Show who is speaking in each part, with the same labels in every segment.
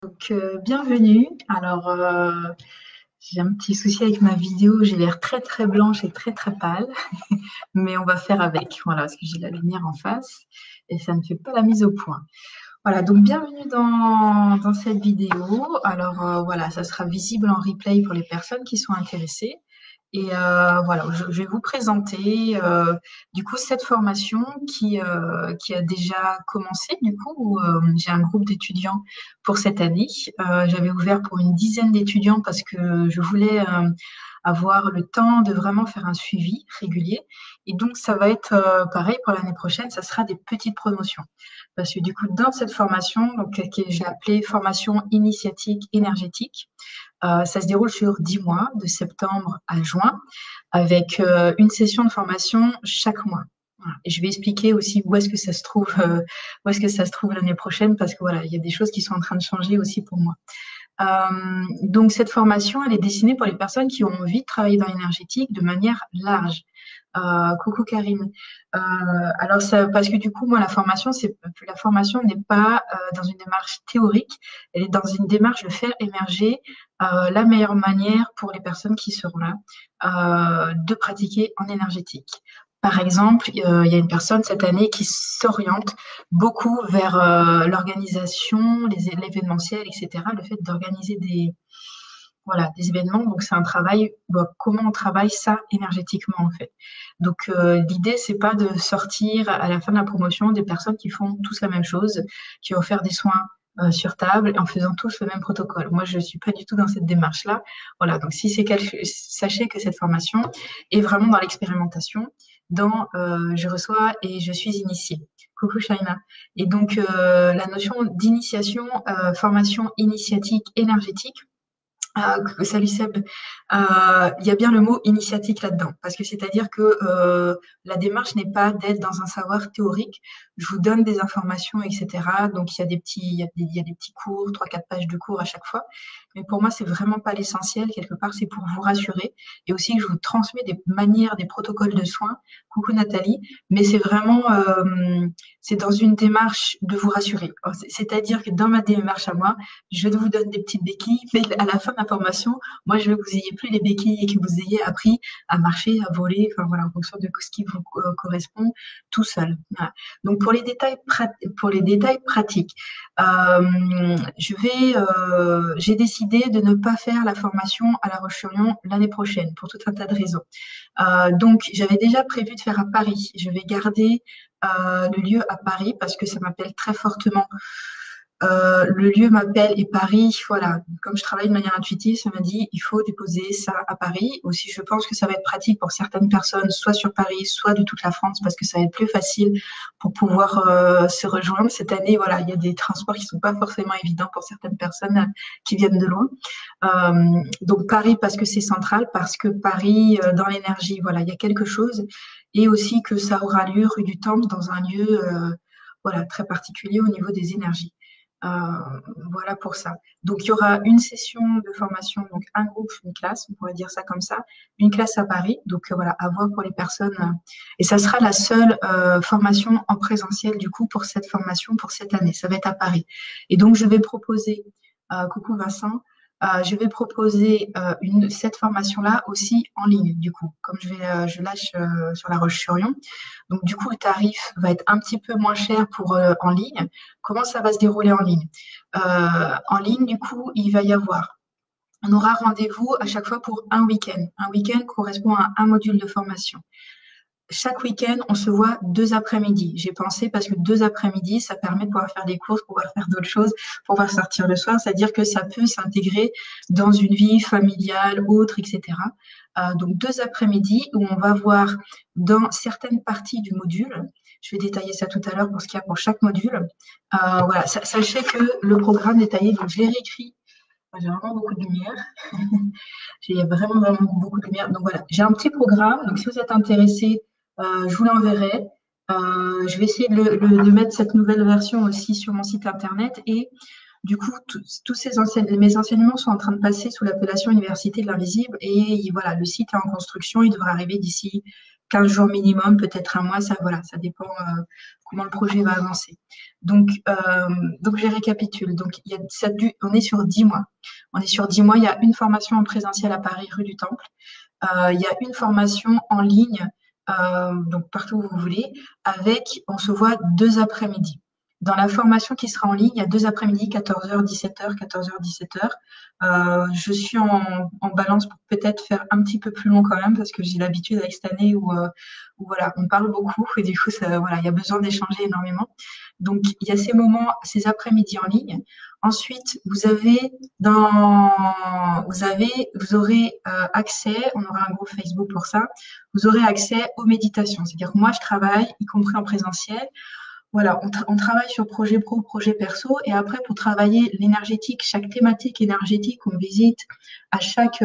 Speaker 1: Bienvenue. J'ai un petit souci avec ma vidéo. J'ai l'air très très blanche et très très pâle, mais on va faire avec. Voilà, parce que j'ai la lumière en face et ça ne fait pas la mise au point. Voilà, donc bienvenue dans cette vidéo. Voilà, ça sera visible en replay pour les personnes qui sont intéressées. Voilà, je vais vous présenter du coup cette formation qui a déjà commencé du coup. J'ai un groupe d'étudiants pour cette année. J'avais ouvert pour une dizaine d'étudiants parce que je voulais avoir le temps de vraiment faire un suivi régulier. Et donc ça va être pareil pour l'année prochaine. Ça sera des petites promotions parce que du coup dans cette formation que j'ai appelée formation initiatique énergétique. Ça se déroule sur 10 mois, de septembre à juin, avec une session de formation chaque mois. Voilà. Et je vais expliquer aussi où est-ce que ça se trouve, où est-ce que ça se trouve l'année prochaine, parce que voilà, il y a des choses qui sont en train de changer aussi pour moi. Donc cette formation, elle est destinée pour les personnes qui ont envie de travailler dans l'énergétique de manière large. Coucou Karine. Parce que du coup, moi, la formation n'est pas dans une démarche théorique, elle est dans une démarche de faire émerger la meilleure manière pour les personnes qui seront là de pratiquer en énergétique. Par exemple, il y a une personne cette année qui s'oriente beaucoup vers l'organisation, l'événementiel, etc. Le fait d'organiser des événements. Donc, c'est un travail, comment on travaille ça énergétiquement, en fait. Donc, l'idée, c'est pas de sortir à la fin de la promotion des personnes qui font tous la même chose, qui vont faire des soins sur table en faisant tous le même protocole. Moi, je suis pas du tout dans cette démarche-là. Voilà. Donc, si c'est sachez que cette formation est vraiment dans l'expérimentation, je reçois et je suis initiée. Coucou Shaina. Et donc, la notion d'initiation, formation initiatique énergétique, salut Seb. Il y a bien le mot initiatique là-dedans, parce que c'est-à-dire que la démarche n'est pas d'être dans un savoir théorique. Je vous donne des informations, etc. Donc il y a des petits cours, 3-4 pages de cours à chaque fois. Mais pour moi, c'est vraiment pas l'essentiel. Quelque part, c'est pour vous rassurer et aussi que je vous transmets des manières, des protocoles de soins. Coucou Nathalie. Mais c'est dans une démarche de vous rassurer. C'est-à-dire que dans ma démarche à moi, je vous donne des petites béquilles, mais à la fin de la formation, moi, je veux que vous ayez plus les béquilles et que vous ayez appris à marcher, à voler, enfin voilà, en fonction de ce qui vous correspond, tout seul. Voilà. Donc pour les détails pratiques, j'ai décidé de ne pas faire la formation à La Roche-sur-Yon l'année prochaine pour tout un tas de raisons. Donc, j'avais déjà prévu de faire à Paris. Je vais garder le lieu à Paris parce que ça m'appelle très fortement. Le lieu m'appelle et Paris, voilà. Comme je travaille de manière intuitive, ça m'a dit il faut déposer ça à Paris. Aussi, je pense que ça va être pratique pour certaines personnes, soit sur Paris, soit de toute la France, parce que ça va être plus facile pour pouvoir se rejoindre. Cette année, voilà, il y a des transports qui sont pas forcément évidents pour certaines personnes qui viennent de loin. Donc Paris parce que c'est central, parce que Paris dans l'énergie, voilà, il y a quelque chose, et aussi que ça aura lieu rue du Temple dans un lieu, voilà, très particulier au niveau des énergies. Euh, voilà pour ça. Donc, il y aura une session de formation, donc un groupe, une classe, on pourrait dire ça comme ça, une classe à Paris. Donc, voilà, à voir pour les personnes. Et ça sera la seule formation en présentiel, du coup, pour cette formation, pour cette année. Ça va être à Paris. Et donc, je vais proposer, coucou Vincent, je vais proposer cette formation-là aussi en ligne, du coup, comme je lâche sur La Roche-sur-Yon. Donc, du coup, le tarif va être un petit peu moins cher pour en ligne. Comment ça va se dérouler en ligne? En ligne, du coup, on aura rendez-vous à chaque fois pour un week-end. Un week-end correspond à un module de formation. Chaque week-end, on se voit 2 après-midi. J'ai pensé parce que 2 après-midi, ça permet de pouvoir faire des courses, pouvoir faire d'autres choses, pouvoir sortir le soir. C'est-à-dire que ça peut s'intégrer dans une vie familiale, autre, etc. Donc 2 après-midi où on va voir dans certaines parties du module. Je vais détailler ça tout à l'heure pour ce qu'il y a pour chaque module. Voilà, sachez que le programme détaillé, donc je l'ai réécrit. J'ai vraiment beaucoup de lumière. Il y a vraiment, vraiment beaucoup de lumière. Donc voilà, j'ai un petit programme. Donc si vous êtes intéressé, je vous l'enverrai. Je vais essayer de mettre cette nouvelle version aussi sur mon site internet. Et du coup, mes enseignements sont en train de passer sous l'appellation Université de l'Invisible. Et voilà, le site est en construction. Il devrait arriver d'ici 15 jours minimum, peut-être un mois, ça, voilà, ça dépend comment le projet va avancer. Donc, je récapitule. Donc, on est sur 10 mois. On est sur 10 mois. Il y a une formation en présentiel à Paris, rue du Temple. Il y a une formation en ligne, donc partout où vous voulez, on se voit 2 après-midi. Dans la formation qui sera en ligne, il y a 2 après-midi, 14h, 17h, 14h, 17h. Je suis en balance pour peut-être faire un petit peu plus long quand même, parce que j'ai l'habitude avec cette année où voilà, on parle beaucoup et du coup, voilà, il y a besoin d'échanger énormément. Donc, il y a ces moments, ces après-midi en ligne. Ensuite, vous aurez accès, on aura un groupe Facebook pour ça, vous aurez accès aux méditations. C'est-à-dire que moi, je travaille, y compris en présentiel. Voilà, on travaille sur projet pro, projet perso, et après, pour travailler l'énergétique, chaque thématique énergétique qu'on visite à chaque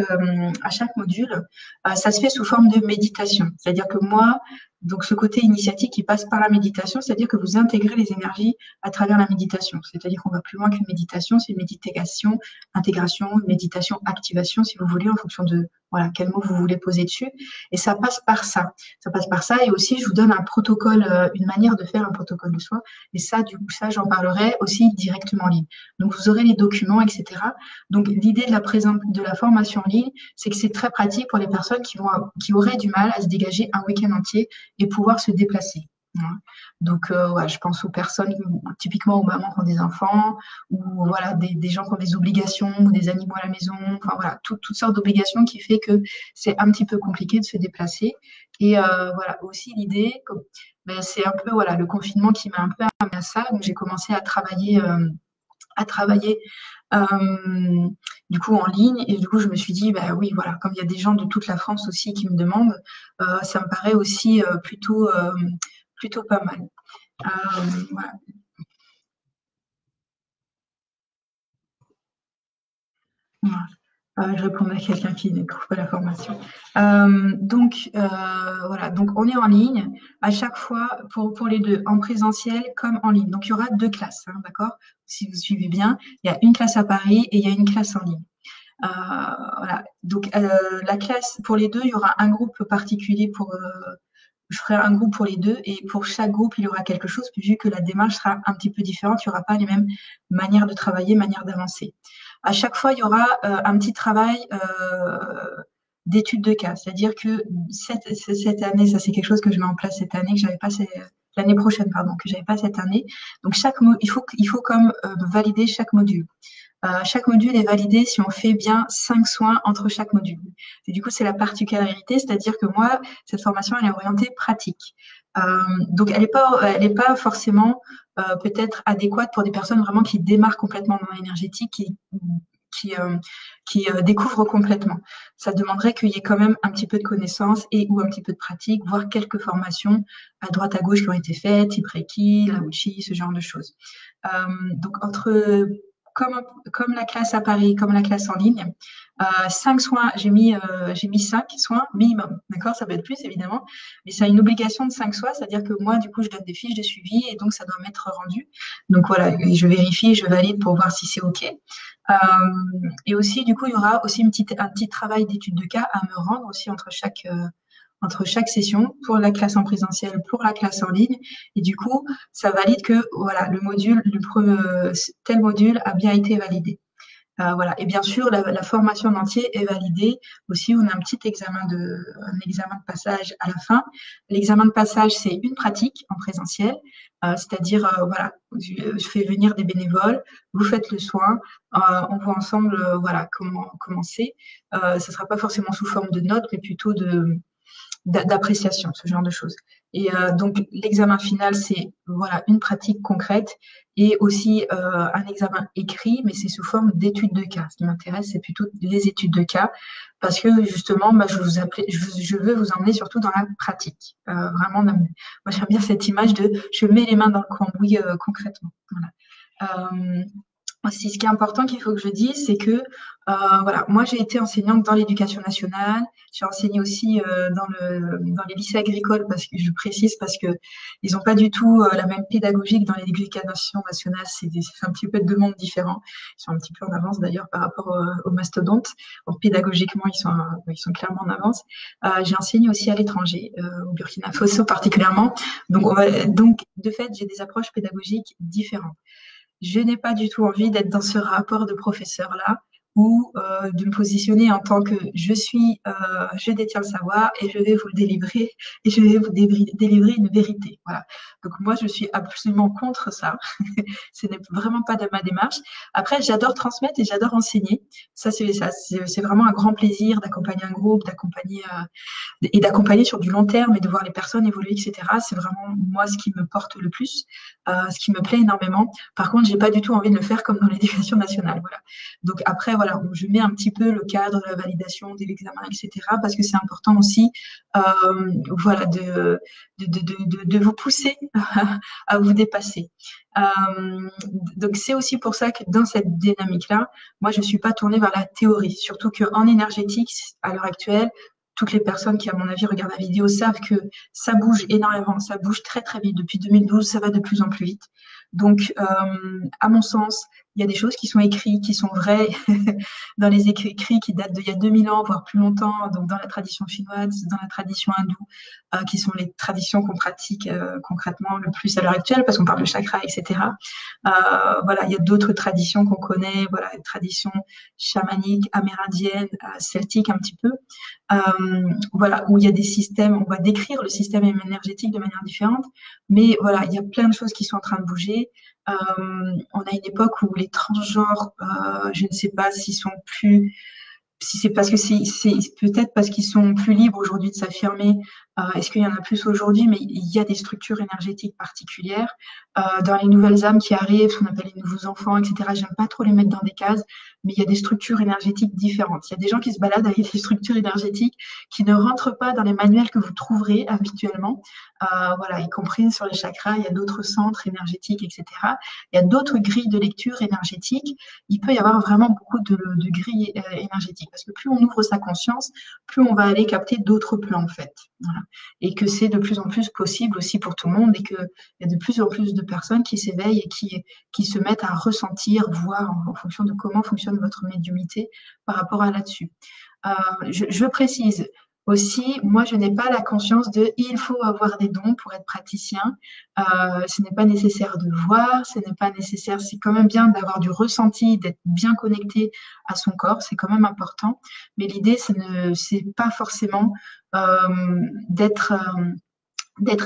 Speaker 1: module, ça se fait sous forme de méditation. C'est-à-dire que moi, donc ce côté initiatique, il passe par la méditation, c'est-à-dire que vous intégrez les énergies à travers la méditation. C'est-à-dire qu'on va plus loin qu'une méditation, c'est une méditation, intégration, méditation, activation, si vous voulez, en fonction de voilà, quel mot vous voulez poser dessus. Et ça passe par ça. Ça passe par ça. Et aussi, je vous donne un protocole, une manière de faire un protocole de soin. Et ça, du coup, ça, j'en parlerai aussi directement en ligne. Donc, vous aurez les documents, etc. Donc, l'idée de la formation en ligne, c'est que c'est très pratique pour les personnes qui auraient du mal à se dégager un week-end entier et pouvoir se déplacer. Donc, ouais, je pense aux personnes, typiquement aux mamans qui ont des enfants, ou voilà, des gens qui ont des obligations, ou des animaux à la maison, enfin voilà, toutes sortes d'obligations qui fait que c'est un petit peu compliqué de se déplacer. Et voilà, aussi l'idée, ben, c'est un peu voilà, le confinement qui m'a un peu amené à ça. Donc, j'ai commencé à travailler du coup en ligne, et du coup je me suis dit bah oui, voilà, comme il y a des gens de toute la France aussi qui me demandent, ça me paraît aussi plutôt pas mal. Voilà. Voilà. Je réponds à quelqu'un qui ne trouve pas la formation. Voilà, donc on est en ligne à chaque fois pour les deux, en présentiel comme en ligne. Donc il y aura 2 classes, hein, d'accord? Si vous suivez bien, il y a une classe à Paris et il y a une classe en ligne. Voilà. Donc la classe pour les deux, il y aura un groupe particulier je ferai un groupe pour les deux, et pour chaque groupe, il y aura quelque chose, vu que la démarche sera un petit peu différente, il n'y aura pas les mêmes manières de travailler, manières d'avancer. À chaque fois, il y aura un petit travail d'étude de cas, c'est-à-dire que cette année, ça c'est quelque chose que je mets en place cette année, que j'avais pas l'année prochaine, pardon, que j'avais pas cette année. Donc il faut comme valider chaque module. Chaque module est validé si on fait bien 5 soins entre chaque module. Et du coup, c'est la particularité, c'est-à-dire que moi, cette formation, elle est orientée pratique. Donc, elle est pas forcément peut-être adéquate pour des personnes vraiment qui démarrent complètement dans l'énergétique, qui découvrent complètement. Ça demanderait qu'il y ait quand même un petit peu de connaissances ou un petit peu de pratique, voire quelques formations à droite à gauche qui ont été faites, type Reiki, Lauchi, ce genre de choses. Donc, comme la classe à Paris, comme la classe en ligne, 5 soins, j'ai mis 5 soins minimum. D'accord? Ça peut être plus, évidemment, mais ça a une obligation de 5 soins, c'est-à-dire que moi, du coup, je donne des fiches de suivi et donc ça doit m'être rendu. Donc voilà, je vérifie, je valide pour voir si c'est OK. Et aussi, du coup, il y aura aussi un petit travail d'étude de cas à me rendre aussi entre chaque session pour la classe en présentiel, pour la classe en ligne. Et du coup, ça valide que voilà, tel module a bien été validé. Voilà. Et bien sûr, la formation en entier est validée. Aussi, on a un examen de passage à la fin. L'examen de passage, c'est une pratique en présentiel, c'est-à-dire, voilà, je fais venir des bénévoles, vous faites le soin, on voit ensemble, voilà, comment c'est. Ça ne sera pas forcément sous forme de notes, mais plutôt d'appréciation, ce genre de choses. Et donc, l'examen final, c'est voilà, une pratique concrète et aussi un examen écrit, mais c'est sous forme d'études de cas. Ce qui m'intéresse, c'est plutôt les études de cas, parce que justement, bah, je veux vous emmener surtout dans la pratique. Vraiment, moi, j'aime bien cette image de je mets les mains dans le cambouis concrètement. Voilà. aussi, ce qui est important qu'il faut que je dise, c'est que voilà, moi j'ai été enseignante dans l'éducation nationale. J'ai enseigné aussi dans les lycées agricoles parce que je précise parce que ils n'ont pas du tout la même pédagogie que dans l'éducation nationale. C'est un petit peu deux mondes différents. Ils sont un petit peu en avance d'ailleurs par rapport aux mastodontes. Donc, pédagogiquement, ils sont clairement en avance. J'ai enseigné aussi à l'étranger, au Burkina Faso particulièrement. Donc de fait, j'ai des approches pédagogiques différentes. Je n'ai pas du tout envie d'être dans ce rapport de professeur-là ou de me positionner en tant que je détiens le savoir et je vais vous le délivrer et je vais vous délivrer une vérité. Voilà. Donc moi, je suis absolument contre ça. Ce n'est vraiment pas de ma démarche. Après, j'adore transmettre et j'adore enseigner. C'est vraiment un grand plaisir d'accompagner un groupe, d'accompagner sur du long terme et de voir les personnes évoluer, etc. C'est vraiment moi ce qui me porte le plus, ce qui me plaît énormément. Par contre, j'ai pas du tout envie de le faire comme dans l'éducation nationale. Voilà. Donc après, voilà, je mets un petit peu le cadre, la validation de l'examen, etc. Parce que c'est important aussi, voilà, de vous pousser à vous dépasser. Donc c'est aussi pour ça que dans cette dynamique-là, moi je suis pas tournée vers la théorie, surtout qu'en énergétique, à l'heure actuelle, toutes les personnes qui, à mon avis, regardent la vidéo savent que ça bouge énormément, ça bouge très très vite. Depuis 2012, ça va de plus en plus vite. Donc, à mon sens, il y a des choses qui sont écrites, qui sont vraies dans les écrits qui datent d'il y a 2000 ans, voire plus longtemps, donc dans la tradition chinoise, dans la tradition hindoue, qui sont les traditions qu'on pratique concrètement le plus à l'heure actuelle, parce qu'on parle de chakra, etc. Voilà, il y a d'autres traditions qu'on connaît, voilà, les traditions chamaniques, amérindiennes, celtiques un petit peu. Voilà, où il y a des systèmes, on va décrire le système énergétique de manière différente, mais voilà, il y a plein de choses qui sont en train de bouger. On a une époque où les transgenres, je ne sais pas s'ils sont plus, si c'est parce que c'est peut-être parce qu'ils sont plus libres aujourd'hui de s'affirmer. Est-ce qu'il y en a plus aujourd'hui? Mais il y a des structures énergétiques particulières. Dans les nouvelles âmes qui arrivent, ce qu'on appelle les nouveaux enfants, etc. J'aime pas trop les mettre dans des cases, mais il y a des structures énergétiques différentes. Il y a des gens qui se baladent avec des structures énergétiques qui ne rentrent pas dans les manuels que vous trouverez habituellement. Voilà, y compris sur les chakras, il y a d'autres centres énergétiques, etc. Il y a d'autres grilles de lecture énergétiques. Il peut y avoir vraiment beaucoup de grilles énergétiques parce que plus on ouvre sa conscience, plus on va aller capter d'autres plans en fait. Voilà. Et que c'est de plus en plus possible aussi pour tout le monde et qu'il y a de plus en plus de personnes qui s'éveillent et qui se mettent à ressentir, voir en fonction de comment fonctionne votre médiumnité par rapport à là-dessus. Je précise aussi, moi, je n'ai pas la conscience de il faut avoir des dons pour être praticien. Ce n'est pas nécessaire de voir, ce n'est pas nécessaire, c'est quand même bien d'avoir du ressenti, d'être bien connecté à son corps, c'est quand même important. Mais l'idée, c'est pas forcément d'être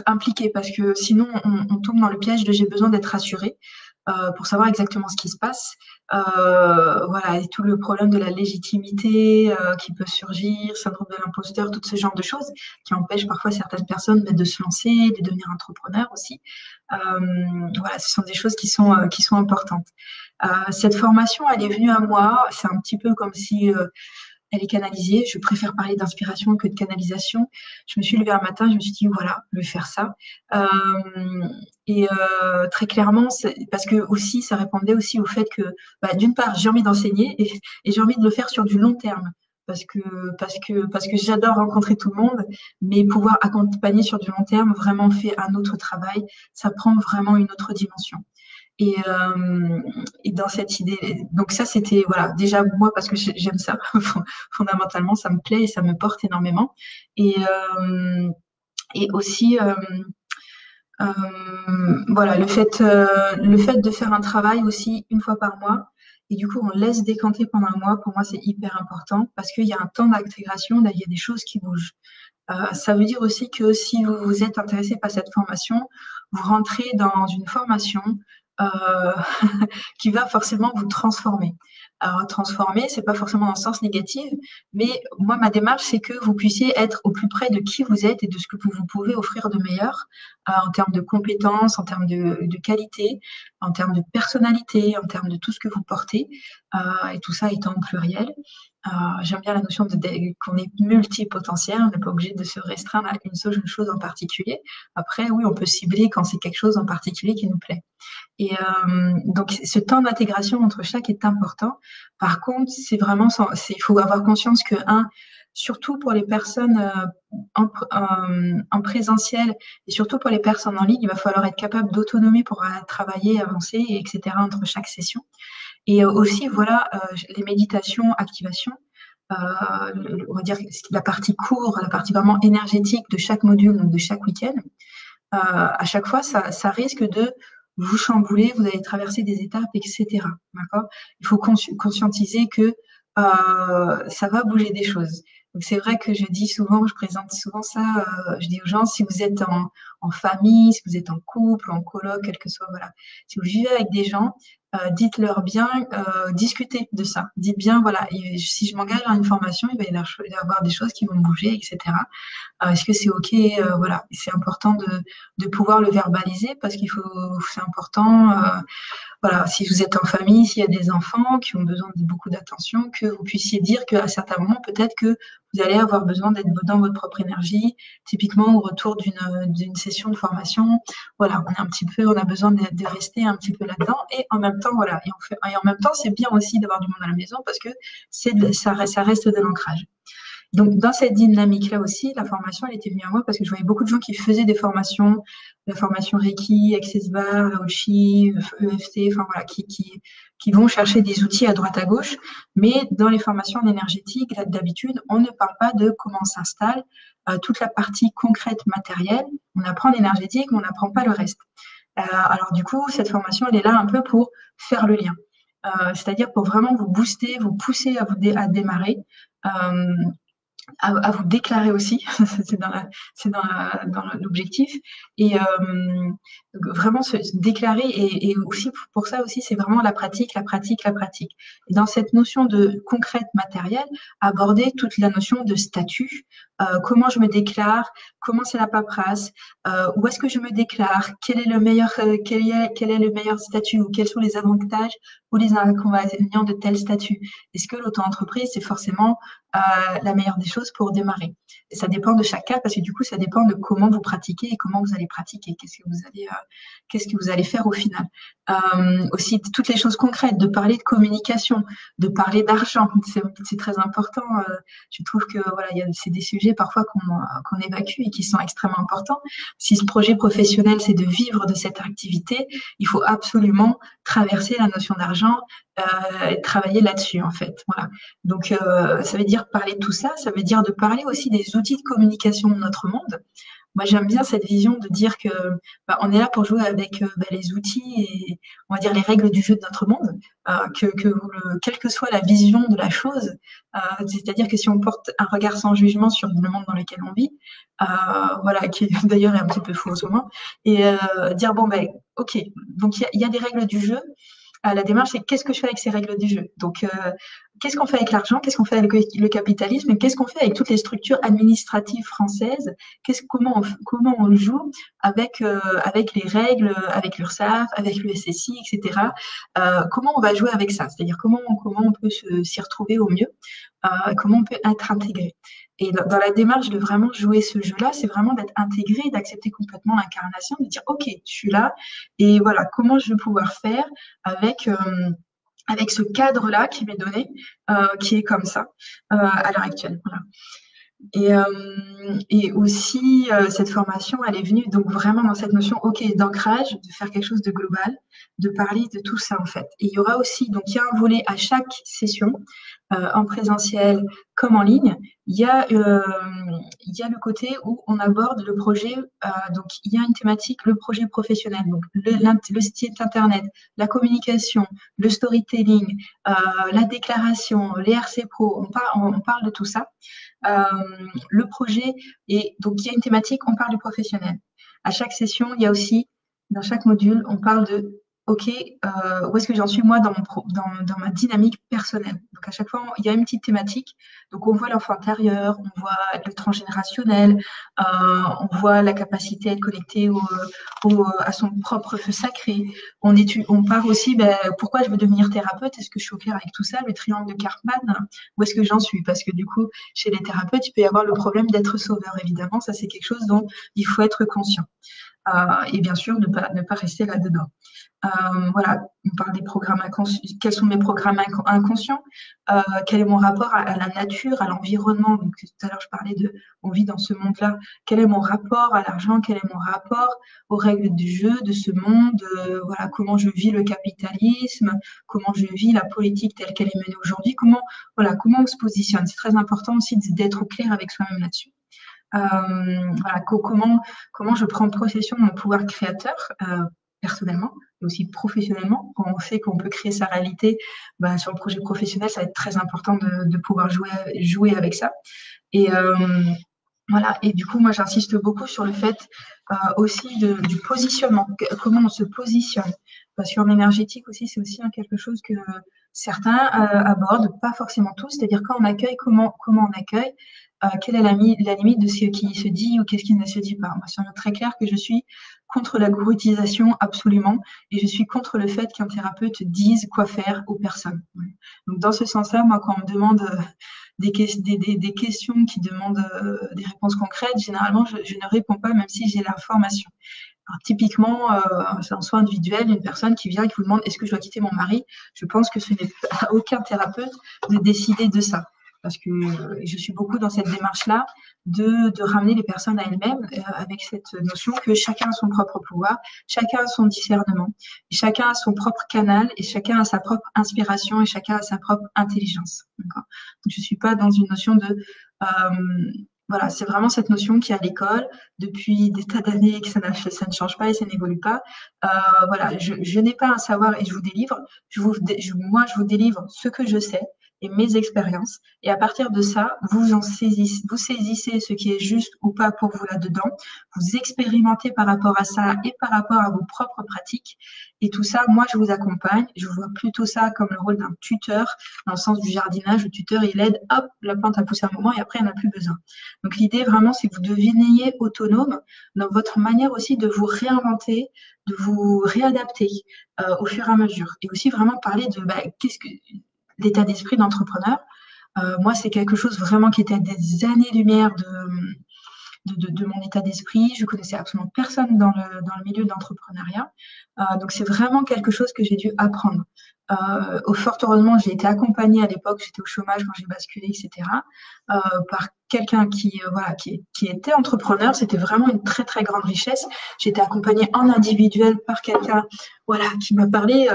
Speaker 1: impliqué parce que sinon on tombe dans le piège de j'ai besoin d'être rassuré pour savoir exactement ce qui se passe. Voilà, et tout le problème de la légitimité qui peut surgir, syndrome de l'imposteur, tout ce genre de choses qui empêchent parfois certaines personnes de se lancer, de devenir entrepreneur aussi. Voilà, ce sont des choses qui sont importantes. Cette formation, elle est venue à moi, c'est un petit peu comme si elle est canalisée. Je préfère parler d'inspiration que de canalisation. Je me suis levée un matin, je me suis dit, voilà, je vais faire ça. Très clairement, parce que aussi, ça répondait aussi au fait que, d'une part, j'ai envie d'enseigner et j'ai envie de le faire sur du long terme. Parce que j'adore rencontrer tout le monde, mais pouvoir accompagner sur du long terme vraiment fait un autre travail. Ça prend vraiment une autre dimension. Et dans cette idée, donc ça c'était voilà déjà moi parce que j'aime ça fondamentalement ça me plaît et ça me porte énormément et aussi voilà le fait de faire un travail aussi une fois par mois et du coup on laisse décanter pendant un mois pour moi c'est hyper important parce qu'il y a un temps d'intégration, il y a des choses qui bougent. Ça veut dire aussi que si vous vous êtes intéressé par cette formation, vous rentrez dans une formation euh, qui va forcément vous transformer. à transformer. C'est pas forcément dans le sens négatif, mais moi, ma démarche, c'est que vous puissiez être au plus près de qui vous êtes et de ce que vous pouvez offrir de meilleur en termes de compétences, en termes de qualité, en termes de personnalité, en termes de tout ce que vous portez, et tout ça étant au pluriel. J'aime bien la notion qu'on est multipotentiel, on n'est pas obligé de se restreindre à une chose en particulier. Après, oui, on peut cibler quand c'est quelque chose en particulier qui nous plaît. Et donc, ce temps d'intégration entre chaque est important. Par contre, c'est vraiment, il faut avoir conscience que, surtout pour les personnes en présentiel et surtout pour les personnes en ligne, il va falloir être capable d'autonomie pour travailler, avancer, etc. entre chaque session. Et aussi, voilà, les méditations, activations, on va dire la partie court, la partie vraiment énergétique de chaque module, donc de chaque week-end, à chaque fois, ça risque de vous chambouler, vous allez traverser des étapes, etc. D'accord? Il faut conscientiser que ça va bouger des choses. Donc c'est vrai que je dis souvent, je présente souvent ça, je dis aux gens, si vous êtes en famille, si vous êtes en couple, en coloc, quel que soit, voilà, si vous vivez avec des gens, dites-leur bien, discutez de ça. Dites bien, voilà, si je m'engage dans une formation, il va y avoir des choses qui vont bouger, etc. Est-ce que c'est OK? Voilà, c'est important de pouvoir le verbaliser parce c'est important, voilà, si vous êtes en famille, s'il y a des enfants qui ont besoin de beaucoup d'attention, que vous puissiez dire qu'à certains moments, peut-être que vous allez avoir besoin d'être dans votre propre énergie, typiquement au retour d'une session de formation. Voilà, on a besoin de rester un petit peu là-dedans et en même temps, voilà, et en même temps, c'est bien aussi d'avoir du monde à la maison parce que ça reste de l'ancrage. Donc, dans cette dynamique-là aussi, la formation, elle était venue à moi parce que je voyais beaucoup de gens qui faisaient des formations, la formation Reiki, Access Bar, Laochi, EFT, enfin voilà, qui vont chercher des outils à droite à gauche. Mais dans les formations en énergétique, d'habitude, on ne parle pas de comment s'installe toute la partie concrète matérielle. On apprend l'énergétique, mais on n'apprend pas le reste. Alors du coup, cette formation, elle est là un peu pour faire le lien. C'est-à-dire pour vraiment vous booster, vous pousser à démarrer. À vous déclarer aussi, c'est dans l'objectif. Et vraiment se déclarer, et aussi pour ça aussi, c'est vraiment la pratique, la pratique, la pratique. Et dans cette notion de concrète matérielle, aborder toute la notion de statut, comment je me déclare, comment c'est la paperasse, où est-ce que je me déclare, quel est le meilleur statut, ou quels sont les avantages ou les inconvénients de tel statut. Est-ce que l'auto-entreprise, c'est forcément la meilleure des choses pour démarrer? Et ça dépend de chaque cas parce que du coup, ça dépend de comment vous pratiquez et comment vous allez pratiquer. Qu'est-ce que vous allez faire au final? Aussi, toutes les choses concrètes, de parler de communication, de parler d'argent, c'est très important. Je trouve que voilà, c'est des sujets parfois qu'on évacue et qui sont extrêmement importants. Si ce projet professionnel, c'est de vivre de cette activité, il faut absolument traverser la notion d'argent et travailler là-dessus, en fait. Voilà. Donc, ça veut dire parler de tout ça, ça veut dire de parler aussi des outils de communication de notre monde. Moi, j'aime bien cette vision de dire que on est là pour jouer avec les outils et on va dire les règles du jeu de notre monde, quelle que soit la vision de la chose, c'est-à-dire que si on porte un regard sans jugement sur le monde dans lequel on vit, voilà, qui d'ailleurs est un petit peu fou en ce moment, et dire bon ben ok, donc il y a des règles du jeu. La démarche, c'est qu'est-ce que je fais avec ces règles du jeu? Donc, qu'est-ce qu'on fait avec l'argent? Qu'est-ce qu'on fait avec le capitalisme? Et qu'est-ce qu'on fait avec toutes les structures administratives françaises? Comment on joue avec les règles, avec l'URSSAF, avec le SSI, etc. Comment on va jouer avec ça? C'est-à-dire comment on peut s'y retrouver au mieux? Comment on peut être intégré? Et dans la démarche de vraiment jouer ce jeu-là, c'est vraiment d'être intégré, d'accepter complètement l'incarnation, de dire ok, je suis là, et voilà, comment je vais pouvoir faire avec ce cadre-là qui m'est donné, qui est comme ça à l'heure actuelle. Voilà. Et aussi, cette formation, elle est venue donc vraiment dans cette notion, ok, d'ancrage, de faire quelque chose de global, de parler de tout ça en fait. Et il y aura aussi, donc il y a un volet à chaque session, en présentiel comme en ligne. Il y a le côté où on aborde le projet, donc il y a une thématique, le projet professionnel, donc le site internet, la communication, le storytelling, la déclaration, les RC Pro, on parle de tout ça. Le projet, et donc il y a une thématique, on parle du professionnel. À chaque session, il y a aussi, dans chaque module, on parle de OK, où est-ce que j'en suis moi dans ma dynamique personnelle. Donc à chaque fois, il y a une petite thématique. Donc on voit l'enfant intérieur, on voit le transgénérationnel, on voit la capacité à être connecté à son propre feu sacré. On part aussi, pourquoi je veux devenir thérapeute? Est-ce que je suis au clair avec tout ça? Le triangle de Karpman, où est-ce que j'en suis? Parce que du coup, chez les thérapeutes, il peut y avoir le problème d'être sauveur, évidemment. Ça, c'est quelque chose dont il faut être conscient. Et bien sûr, ne pas rester là-dedans. Voilà, on parle des programmes inconscients. Quels sont mes programmes inconscients? Quel est mon rapport à la nature, à l'environnement? Donc, tout à l'heure, je parlais on vit dans ce monde-là. Quel est mon rapport à l'argent? Quel est mon rapport aux règles du jeu de ce monde? Voilà, comment je vis le capitalisme? Comment je vis la politique telle qu'elle est menée aujourd'hui? Comment on se positionne? C'est très important aussi d'être au clair avec soi-même là-dessus. Voilà, comment je prends possession de mon pouvoir créateur personnellement et aussi professionnellement. Quand on sait qu'on peut créer sa réalité, sur le projet professionnel, ça va être très important de pouvoir jouer avec ça. Et voilà. Et du coup, moi, j'insiste beaucoup sur le fait aussi du positionnement, comment on se positionne. Parce qu'en énergétique aussi, c'est aussi quelque chose que certains abordent, pas forcément tous. C'est-à-dire quand on accueille, comment on accueille. Quelle est la limite de ce qui se dit ou qu'est-ce qui ne se dit pas. Moi, c'est très clair que je suis contre la gouroutisation absolument et je suis contre le fait qu'un thérapeute dise quoi faire aux personnes. Donc, dans ce sens-là, moi, quand on me demande des questions qui demandent des réponses concrètes, généralement, je ne réponds pas même si j'ai l'information. Alors, typiquement, c'est un soin individuel, une personne qui vient et qui vous demande est-ce que je dois quitter mon mari? Je pense que ce n'est à aucun thérapeute de décider de ça. Parce que je suis beaucoup dans cette démarche-là de ramener les personnes à elles-mêmes avec cette notion que chacun a son propre pouvoir, chacun a son discernement, chacun a son propre canal et chacun a sa propre inspiration et chacun a sa propre intelligence. Donc, je ne suis pas dans une notion de... voilà, c'est vraiment cette notion qui est à l'école depuis des tas d'années que ça ne change pas et ça n'évolue pas. Voilà, je n'ai pas un savoir et je vous délivre. Moi, je vous délivre ce que je sais et mes expériences. Et à partir de ça, vous saisissez ce qui est juste ou pas pour vous là-dedans. Vous expérimentez par rapport à ça et par rapport à vos propres pratiques. Et tout ça, moi, je vous accompagne. Je vois plutôt ça comme le rôle d'un tuteur, dans le sens du jardinage. Le tuteur, il aide, hop, la plante a poussé un moment et après, il n'y en a plus besoin. Donc, l'idée, vraiment, c'est que vous deveniez autonome dans votre manière aussi de vous réinventer, de vous réadapter au fur et à mesure. Et aussi vraiment parler de qu'est-ce que l'état d'esprit d'entrepreneur. Moi, c'est quelque chose vraiment qui était à des années-lumière de mon état d'esprit. Je connaissais absolument personne dans le milieu de l'entrepreneuriat. Donc, c'est vraiment quelque chose que j'ai dû apprendre. Fort heureusement, j'ai été accompagnée à l'époque, j'étais au chômage quand j'ai basculé, etc., par quelqu'un qui était entrepreneur. C'était vraiment une très, très grande richesse. J'ai été accompagnée en individuel par quelqu'un qui m'a parlé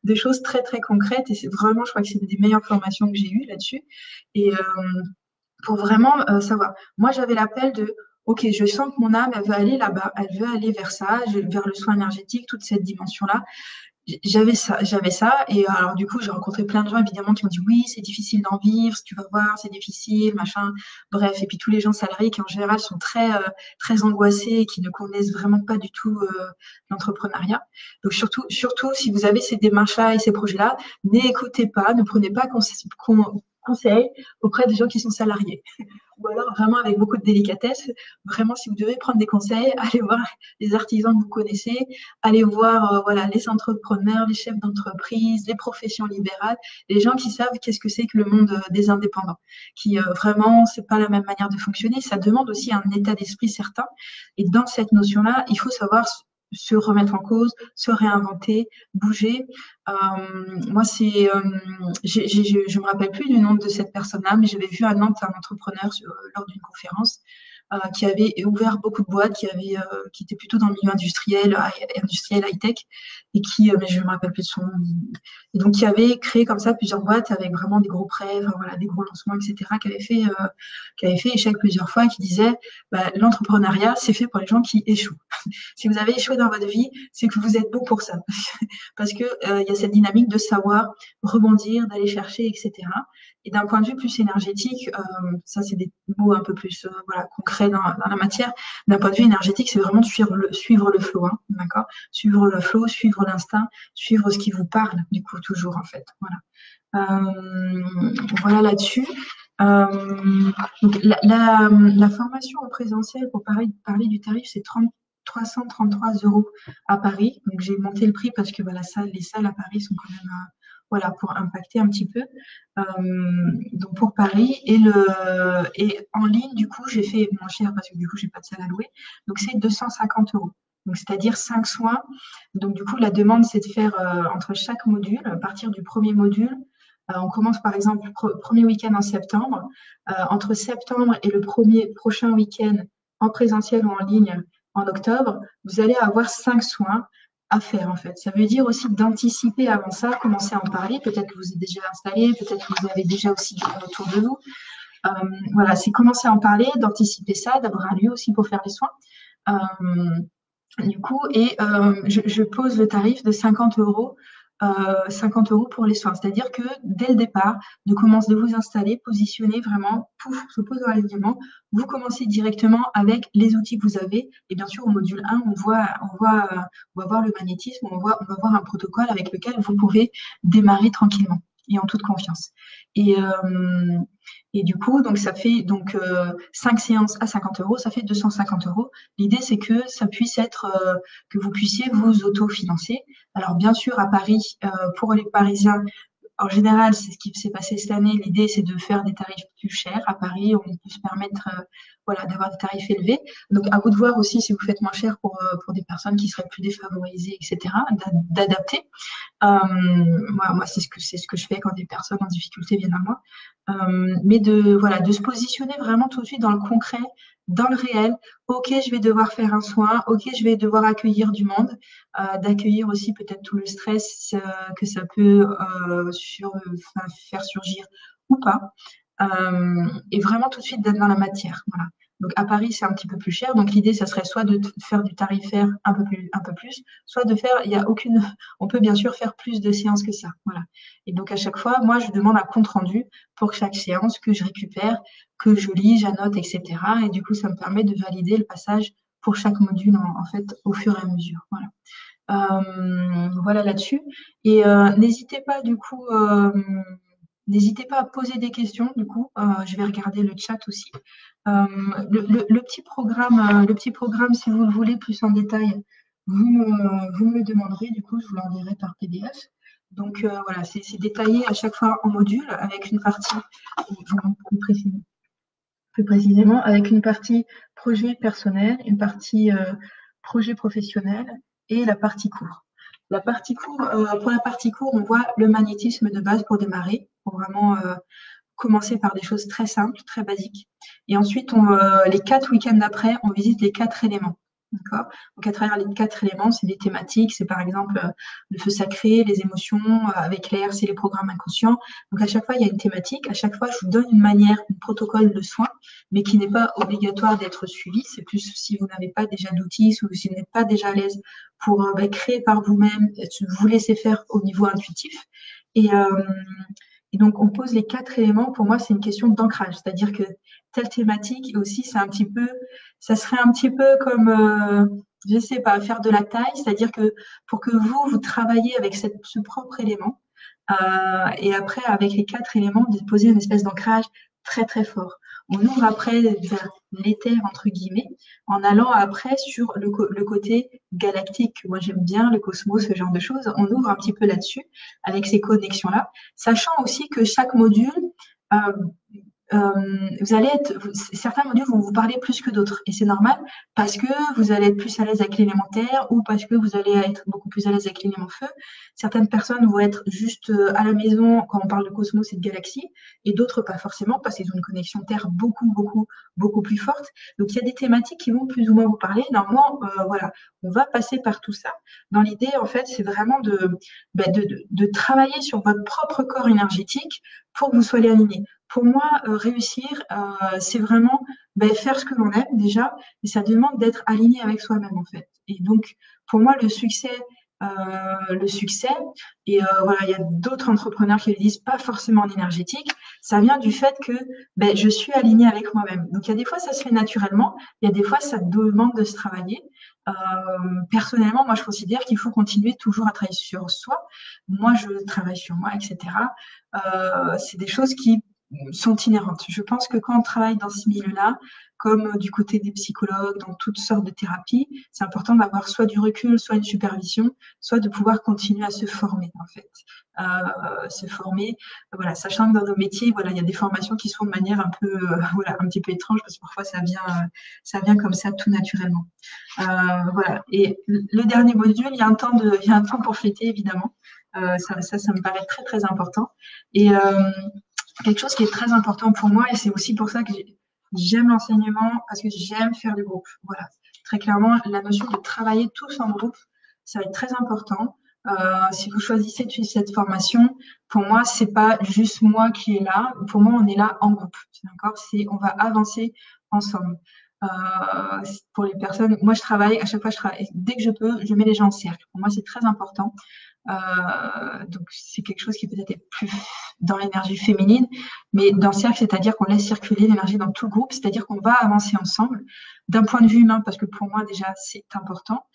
Speaker 1: de choses très, très concrètes. Et c'est vraiment, je crois que c'est une des meilleures formations que j'ai eues là-dessus. Et pour vraiment savoir. Moi, j'avais l'appel de OK, je sens que mon âme, elle veut aller là-bas, elle veut aller vers ça, vers le soin énergétique, toute cette dimension-là. J'avais ça. Et alors, du coup, j'ai rencontré plein de gens, évidemment, qui m'ont dit oui, c'est difficile d'en vivre, tu vas voir, c'est difficile, machin. Bref, et puis tous les gens salariés qui, en général, sont très, très angoissés et qui ne connaissent vraiment pas du tout l'entrepreneuriat. Donc, surtout, si vous avez ces démarches-là et ces projets-là, n'écoutez pas, ne prenez pas conseil auprès des gens qui sont salariés. Ou alors vraiment avec beaucoup de délicatesse. Vraiment, si vous devez prendre des conseils, allez voir les artisans que vous connaissez, allez voir les entrepreneurs, les chefs d'entreprise, les professions libérales, les gens qui savent qu'est-ce que c'est que le monde des indépendants, qui vraiment, c'est pas la même manière de fonctionner. Ça demande aussi un état d'esprit certain. Et dans cette notion-là, il faut savoir se remettre en cause, se réinventer, bouger. Moi, je me rappelle plus du nom de cette personne-là, mais j'avais vu à Nantes un entrepreneur lors d'une conférence qui avait ouvert beaucoup de boîtes, qui était plutôt dans le milieu industriel high-tech, et mais je ne me rappelle plus de son nom. Et donc, qui avait créé comme ça plusieurs boîtes avec vraiment des gros prêts, des gros lancements, etc., qui avait fait échec plusieurs fois, et qui disait l'entrepreneuriat, c'est fait pour les gens qui échouent. Si vous avez échoué dans votre vie, c'est que vous êtes bon pour ça. Parce que y a cette dynamique de savoir rebondir, d'aller chercher, etc. Et d'un point de vue plus énergétique, ça c'est des mots un peu plus concrets. concret dans la matière. D'un point de vue énergétique, c'est vraiment de suivre le flow, hein, d'accord? Suivre le flow, suivre l'instinct, suivre ce qui vous parle, du coup, toujours, en fait. Voilà. Voilà là-dessus. Donc la formation en présentiel, pour parler du tarif, c'est 333 € à Paris. Donc, j'ai monté le prix parce que bah, les salles à Paris sont quand même, voilà, pour impacter un petit peu. Donc, pour Paris. Et en ligne, du coup, j'ai fait moins cher parce que du coup, j'ai pas de salle à louer. Donc, c'est 250 €. Donc, c'est-à-dire 5 soins. Donc, du coup, la demande, c'est de faire entre chaque module, à partir du premier module, on commence par exemple le premier week-end en septembre. Entre septembre et le prochain week-end en présentiel ou en ligne en octobre, vous allez avoir 5 soins à faire en fait. Ça veut dire aussi d'anticiper avant ça, commencer à en parler. Peut-être que vous êtes déjà installé, peut-être que vous avez déjà aussi du monde autour de vous. Voilà, c'est commencer à en parler, d'anticiper ça, d'avoir un lieu aussi pour faire les soins. Du coup, je pose le tarif de 50 €. 50 € pour les soins. C'est-à-dire que dès le départ, de vous installer, positionner vraiment, pouf, se pose dans l'alignement, vous commencez directement avec les outils que vous avez. Et bien sûr, au module 1, on va voir le magnétisme, on va voir un protocole avec lequel vous pouvez démarrer tranquillement et en toute confiance. Et du coup, donc ça fait 5 séances à 50 €, ça fait 250 €. L'idée, c'est que ça puisse être, que vous puissiez vous autofinancer. Alors, bien sûr, à Paris, pour les Parisiens, en général, c'est ce qui s'est passé cette année. L'idée, c'est de faire des tarifs plus chers. À Paris, on peut se permettre voilà, d'avoir des tarifs élevés. Donc, à vous de voir aussi si vous faites moins cher pour des personnes qui seraient plus défavorisées, etc., d'adapter. Moi, c'est ce que je fais quand des personnes en difficulté viennent à moi. Mais de se positionner vraiment tout de suite dans le concret, dans le réel. Ok, je vais devoir faire un soin. Ok, je vais devoir accueillir du monde, d'accueillir aussi peut-être tout le stress que ça peut faire surgir ou pas. Et vraiment tout de suite d'être dans la matière. Voilà. Donc à Paris, c'est un petit peu plus cher. Donc l'idée, ça serait soit de faire du tarifaire un peu plus, soit de faire, on peut bien sûr faire plus de séances que ça. Voilà. Et donc à chaque fois, moi, je demande un compte rendu pour chaque séance que je récupère, que je lis, j'annote, etc. Et du coup, ça me permet de valider le passage pour chaque module en fait au fur et à mesure. Voilà. Voilà là-dessus. Et n'hésitez pas du coup. N'hésitez pas à poser des questions, du coup, je vais regarder le chat aussi. Le petit programme, si vous le voulez plus en détail, vous me le demanderez, du coup, je vous l'enverrai par PDF. Donc voilà, c'est détaillé à chaque fois en module avec une partie, plus précisément, avec une partie projet personnel, une partie projet professionnel et la partie cours. Pour la partie cours, on voit le magnétisme de base pour démarrer, pour vraiment commencer par des choses très simples, très basiques. Et ensuite, les 4 week-ends d'après, on visite les 4 éléments. D'accord. Donc, à travers les 4 éléments, c'est des thématiques. C'est par exemple le feu sacré, les émotions, avec l'air, c'est les programmes inconscients. Donc, à chaque fois, il y a une thématique. À chaque fois, je vous donne une manière, un protocole de soin, mais qui n'est pas obligatoire d'être suivi. C'est plus si vous n'avez pas déjà d'outils ou si vous n'êtes pas déjà à l'aise pour créer par vous-même, vous laisser faire au niveau intuitif. Et donc, on pose les 4 éléments. Pour moi, c'est une question d'ancrage. C'est-à-dire que telle thématique, et aussi, ça serait un petit peu comme, je ne sais pas, faire de la taille. C'est-à-dire que pour que vous travaillez avec ce propre élément, et après, avec les 4 éléments, de poser une espèce d'ancrage très, très fort. On ouvre après vers l'éther, entre guillemets, en allant après sur le côté galactique. Moi, j'aime bien le cosmos, ce genre de choses. On ouvre un petit peu là-dessus, avec ces connexions-là, sachant aussi que chaque module, certains modules vont vous parler plus que d'autres. Et c'est normal parce que vous allez être plus à l'aise avec l'élémentaire ou parce que vous allez être beaucoup plus à l'aise avec l'élément feu. Certaines personnes vont être juste à la maison quand on parle de cosmos et de galaxie et d'autres pas forcément parce qu'ils ont une connexion Terre beaucoup plus forte. Donc, il y a des thématiques qui vont plus ou moins vous parler. Normalement, voilà, on va passer par tout ça. Dans l'idée, en fait, c'est vraiment de travailler sur votre propre corps énergétique pour que vous soyez aligné. Pour moi, réussir, c'est vraiment faire ce que l'on aime déjà, et ça demande d'être aligné avec soi-même en fait. Et donc, pour moi, le succès, et voilà, il y a d'autres entrepreneurs qui le disent pas forcément en énergétique, Ça vient du fait que je suis alignée avec moi-même. Donc, il y a des fois, ça se fait naturellement. Il y a des fois, ça demande de se travailler. Euh, Personnellement, moi, je considère qu'il faut continuer toujours à travailler sur soi. Moi, je travaille sur moi, etc. C'est des choses qui sont inhérentes. Je pense que quand on travaille dans ce milieu-là, comme du côté des psychologues, dans toutes sortes de thérapies, c'est important d'avoir soit du recul, soit une supervision, soit de pouvoir continuer à se former, en fait. Se former, voilà, sachant que dans nos métiers, voilà, il y a des formations qui sont de manière un peu, voilà, un petit peu étrange, parce que parfois ça vient comme ça tout naturellement. Voilà. Et le dernier module, il y a un temps pour fêter, évidemment. Ça me paraît très, très important. Et quelque chose qui est très important pour moi, et c'est aussi pour ça que j'aime l'enseignement, parce que j'aime faire du groupe. Voilà. Très clairement, la notion de travailler tous en groupe, ça va être très important. Si vous choisissez de suivre cette formation, pour moi, c'est pas juste moi qui est là. Pour moi, on est là en groupe. D'accord? On va avancer ensemble. Pour les personnes, moi, je travaille, à chaque fois, je travaille. Dès que je peux, je mets les gens en cercle. Pour moi, c'est très important. Donc, c'est quelque chose qui peut-être est plus dans l'énergie féminine, mais dans le cercle, c'est-à-dire qu'on laisse circuler l'énergie dans tout le groupe, c'est-à-dire qu'on va avancer ensemble d'un point de vue humain, parce que pour moi, déjà, c'est important.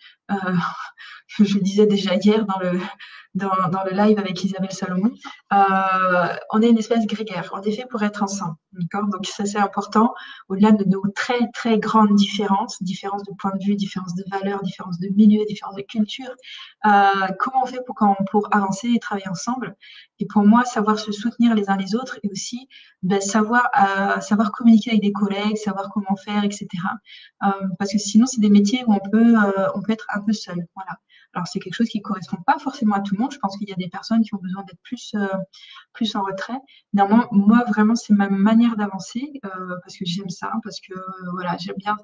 Speaker 1: Je le disais déjà hier dans le live avec Isabelle Salomon, on est une espèce grégaire, on est fait pour être ensemble, d'accord? Donc ça c'est important, au-delà de nos très très grandes différences de point de vue, différences de valeurs, différences de milieu, différences de culture, comment on fait pour avancer et travailler ensemble? Et pour moi, savoir se soutenir les uns les autres et aussi savoir communiquer avec des collègues, savoir comment faire, etc. Parce que sinon, c'est des métiers où on peut être un peu seul. Voilà. Alors, c'est quelque chose qui ne correspond pas forcément à tout le monde. Je pense qu'il y a des personnes qui ont besoin d'être plus en retrait. Néanmoins, moi, vraiment, c'est ma manière d'avancer parce que j'aime ça, parce que voilà, j'aime bien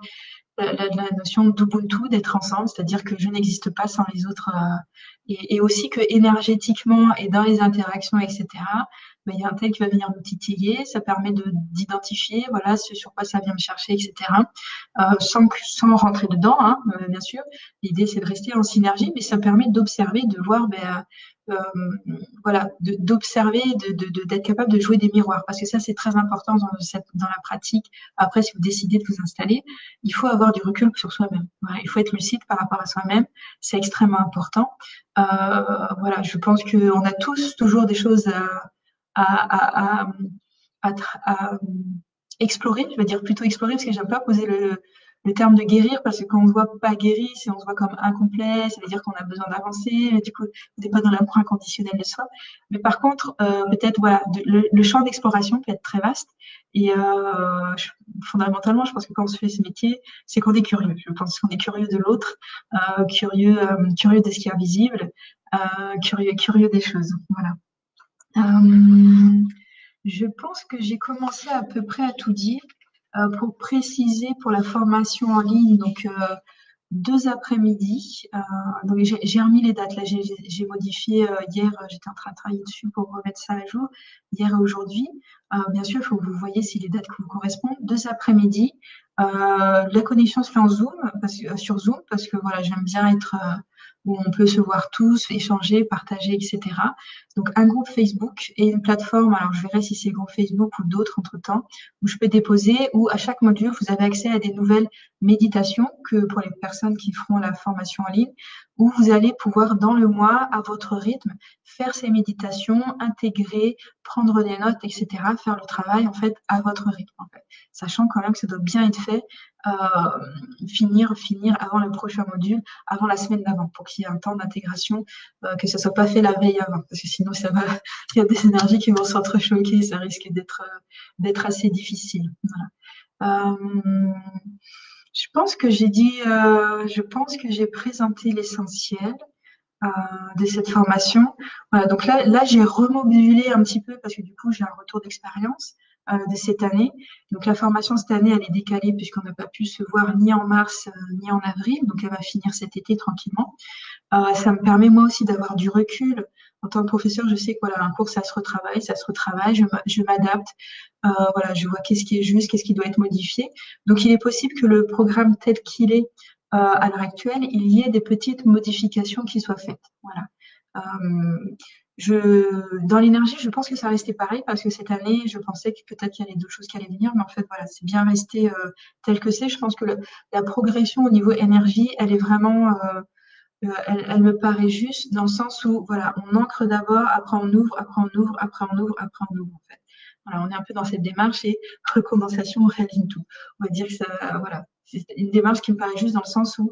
Speaker 1: la notion d'Ubuntu, d'être ensemble, c'est-à-dire que je n'existe pas sans les autres, et aussi que énergétiquement et dans les interactions, etc., il y a un tel qui va venir nous titiller, ça permet d'identifier, voilà, ce sur quoi ça vient me chercher, etc., sans rentrer dedans, hein, bien sûr. L'idée, c'est de rester en synergie, mais ça permet d'observer, de voir, voilà, d'observer, d'être capable de jouer des miroirs, parce que ça, c'est très important dans la pratique. Après, si vous décidez de vous installer, il faut avoir du recul sur soi-même. Voilà, il faut être lucide par rapport à soi-même. C'est extrêmement important. Voilà, je pense qu'on a tous toujours des choses à, à, à explorer. Je vais dire plutôt explorer parce que j'aime pas poser le terme de guérir parce que quand on se voit pas guéri, on se voit comme incomplet, ça veut dire qu'on a besoin d'avancer, mais du coup, on n'est pas dans l'amour inconditionnel de soi. Mais par contre, peut-être, voilà, le champ d'exploration peut être très vaste. Et fondamentalement, je pense que quand on se fait ce métier, c'est qu'on est curieux. Je pense qu'on est curieux de l'autre, curieux de ce qui est invisible, curieux des choses. Voilà. Je pense que j'ai commencé à peu près à tout dire. Pour préciser pour la formation en ligne, donc 2 après-midi. Donc j'ai remis les dates. Là, j'ai modifié hier. J'étais en train de travailler dessus pour remettre ça à jour. Hier et aujourd'hui. Bien sûr, il faut que vous voyez si les dates vous correspondent. 2 après-midi. La connexion se fait en Zoom, sur Zoom, parce que voilà, j'aime bien être où on peut se voir tous, échanger, partager, etc. Donc un groupe Facebook et une plateforme. Alors je verrai si c'est le groupe Facebook ou d'autres entre-temps où je peux déposer, où à chaque module, vous avez accès à des nouvelles méditations que pour les personnes qui feront la formation en ligne, où vous allez pouvoir, dans le mois, à votre rythme, faire ces méditations, intégrer, prendre des notes, etc., faire le travail, en fait, à votre rythme, en fait. Sachant quand même que ça doit bien être fait, finir avant le prochain module, avant la semaine d'avant, pour qu'il y ait un temps d'intégration, que ça soit pas fait la veille avant, parce que sinon, il y a des énergies qui vont s'entrechoquer, ça risque d'être assez difficile. Voilà. Je pense que j'ai présenté l'essentiel de cette formation. Voilà, donc là j'ai remodulé un petit peu parce que du coup j'ai un retour d'expérience de cette année. Donc la formation cette année elle est décalée puisqu'on n'a pas pu se voir ni en mars ni en avril, donc elle va finir cet été tranquillement. Ça me permet moi aussi d'avoir du recul. En tant que professeur, je sais que voilà, un cours, ça se retravaille, je m'adapte, voilà, je vois qu'est-ce qui est juste, qu'est-ce qui doit être modifié. Donc, il est possible que le programme tel qu'il est à l'heure actuelle, il y ait des petites modifications qui soient faites. Voilà. dans l'énergie, je pense que ça restait pareil parce que cette année, je pensais que peut-être qu'il y avait d'autres choses qui allaient venir, mais en fait, voilà, c'est bien resté tel que c'est. Je pense que la progression au niveau énergie, elle est vraiment, elle me paraît juste dans le sens où, voilà, on ancre d'abord, après on ouvre, après on ouvre, après on ouvre, après on ouvre, en fait. Voilà, on est un peu dans cette démarche et recommencement, on réaligne tout. On va dire que ça, voilà, c'est une démarche qui me paraît juste dans le sens où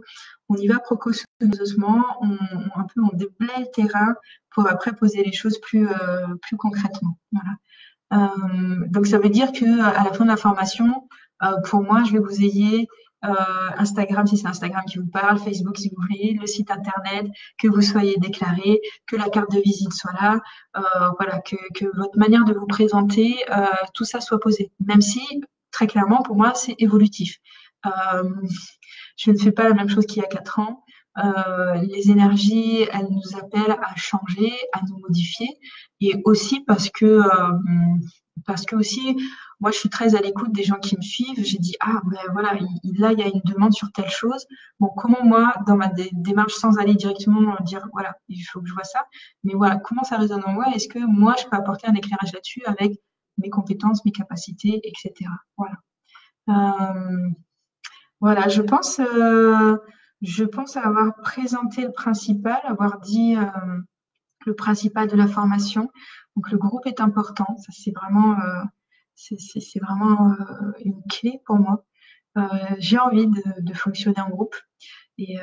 Speaker 1: on y va précautionneusement, un peu on déblaye le terrain pour après poser les choses plus concrètement. Voilà. Donc ça veut dire que à la fin de la formation, pour moi, je vais vous ayez Instagram si c'est Instagram qui vous parle, Facebook si vous voulez, le site internet, que vous soyez déclaré, que la carte de visite soit là, voilà, que votre manière de vous présenter, tout ça soit posé. Même si très clairement pour moi c'est évolutif. Je ne fais pas la même chose qu'il y a 4 ans. Les énergies, elles nous appellent à changer, à nous modifier, et aussi parce que aussi, moi, je suis très à l'écoute des gens qui me suivent. J'ai dit, ah, ben voilà, là, il y a une demande sur telle chose. Bon, comment moi, dans ma démarche, sans aller directement dire, voilà, il faut que je vois ça, mais voilà, comment ça résonne en moi? Est-ce que moi, je peux apporter un éclairage là-dessus avec mes compétences, mes capacités, etc. Voilà. Euh, voilà, je pense avoir présenté le principal, avoir dit le principal de la formation. Donc le groupe est important, ça c'est vraiment une clé pour moi. J'ai envie de fonctionner en groupe et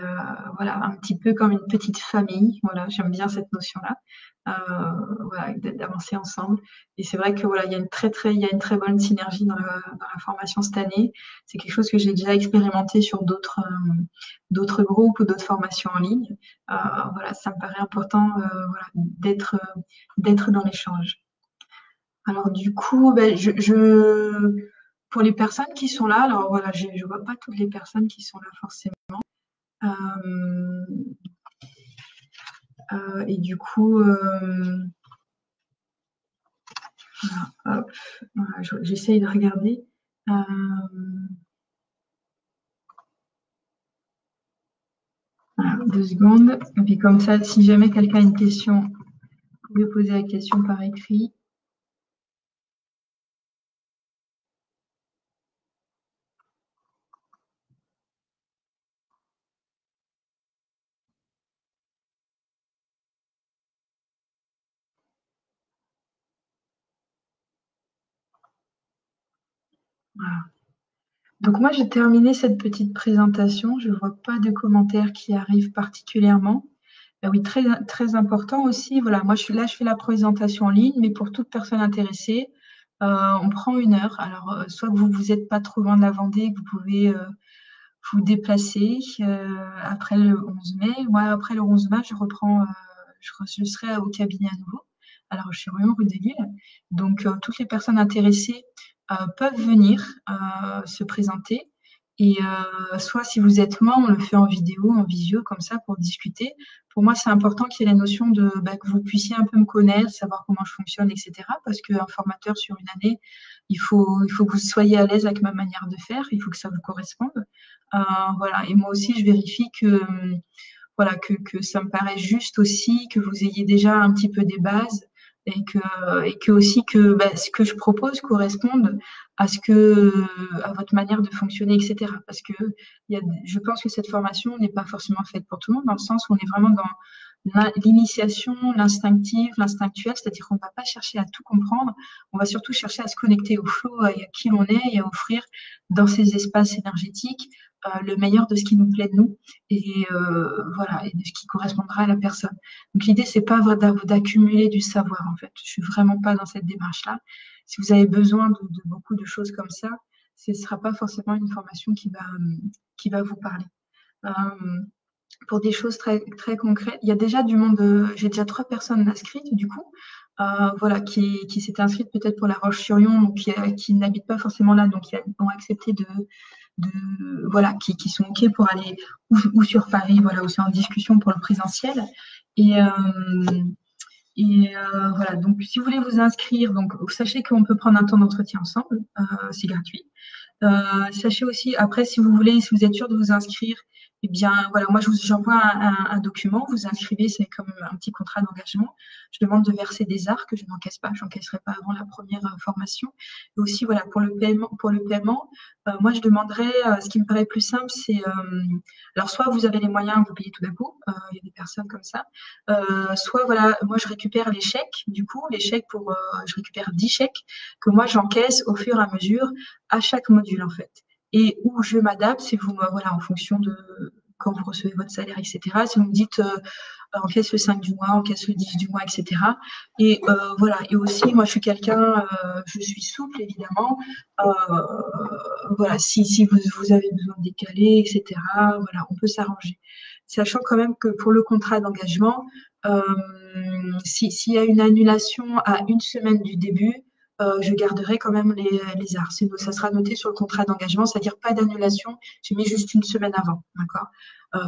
Speaker 1: voilà, un petit peu comme une petite famille. Voilà, j'aime bien cette notion-là. Voilà, d'avancer ensemble. Et c'est vrai que voilà, il y a il y a une très bonne synergie dans la formation cette année. C'est quelque chose que j'ai déjà expérimenté sur d'autres groupes ou d'autres formations en ligne. Voilà, ça me paraît important voilà, d'être dans l'échange. Alors du coup, ben, pour les personnes qui sont là, alors voilà, je vois pas toutes les personnes qui sont là forcément. Euh, et du coup, voilà, hop, voilà, j'essaye de regarder. Voilà, 2 secondes. Et puis comme ça, si jamais quelqu'un a une question, vous pouvez poser la question par écrit. Voilà. Donc moi, j'ai terminé cette petite présentation. Je ne vois pas de commentaires qui arrivent particulièrement. Oui, très, très important aussi. Voilà, moi, je fais la présentation en ligne, mais pour toute personne intéressée, on prend 1 heure. Alors, soit que vous vous êtes pas trop loin de la Vendée, que vous pouvez vous déplacer après le 11 mai. Moi, après le 11 mai, je reprends, je serai au cabinet à nouveau. Alors, je suis vraiment rue de Lille. Donc, toutes les personnes intéressées peuvent venir se présenter. Et soit si vous êtes moi, on le fait en vidéo, en visio, comme ça, pour discuter. Pour moi, c'est important qu'il y ait la notion de que vous puissiez un peu me connaître, savoir comment je fonctionne, etc. Parce qu'un formateur sur une année, il faut que vous soyez à l'aise avec ma manière de faire, il faut que ça vous corresponde. Voilà. Et moi aussi, je vérifie que voilà que ça me paraît juste aussi que vous ayez déjà un petit peu des bases et que aussi que ce que je propose corresponde à votre manière de fonctionner, etc. Parce que je pense que cette formation n'est pas forcément faite pour tout le monde, dans le sens où on est vraiment dans l'initiation, l'instinctif, l'instinctuel, c'est-à-dire qu'on ne va pas chercher à tout comprendre, on va surtout chercher à se connecter au flow, à qui l'on est et à offrir dans ces espaces énergétiques le meilleur de ce qui nous plaît de nous et voilà, et de ce qui correspondra à la personne. Donc l'idée, c'est pas d'accumuler du savoir en fait. Je suis vraiment pas dans cette démarche-là. Si vous avez besoin de beaucoup de choses comme ça, ce ne sera pas forcément une formation qui va vous parler. Pour des choses très, très concrètes, il y a déjà du monde, j'ai déjà 3 personnes inscrites du coup, voilà, qui s'étaient inscrites peut-être pour La Roche-sur-Yon, donc qui n'habitent pas forcément là, donc qui ont accepté voilà, qui sont OK pour aller ou sur Paris, voilà, ou c'est en discussion pour le présentiel. Et, voilà, donc si vous voulez vous inscrire, donc sachez qu'on peut prendre un temps d'entretien ensemble, c'est gratuit. Sachez aussi, après, si vous êtes sûr de vous inscrire eh bien, voilà, moi, j'envoie un document, vous inscrivez, c'est comme un petit contrat d'engagement. Je demande de verser des arts que je n'encaisse pas, je n'encaisserai pas avant la première formation. Et aussi, voilà, pour le paiement, moi, je demanderais, ce qui me paraît plus simple, c'est, alors, soit vous avez les moyens, vous payez tout d'un coup, il y a des personnes comme ça, soit, voilà, moi, je récupère les chèques, du coup, les chèques je récupère 10 chèques que moi, j'encaisse au fur et à mesure à chaque module, en fait. Et où je m'adapte, si vous, voilà, en fonction de quand vous recevez votre salaire, etc. Si vous me dites, encaisse le 5 du mois, encaisse le 10 du mois, etc. Et voilà. Et aussi, moi, je suis quelqu'un, je suis souple, évidemment. Euh, voilà, si vous avez besoin de décaler, etc., voilà, on peut s'arranger. Sachant quand même que pour le contrat d'engagement, s'il y a une annulation à une semaine du début, je garderai quand même les arts. Ça sera noté sur le contrat d'engagement, c'est-à-dire pas d'annulation. J'ai mis juste une semaine avant, d'accord?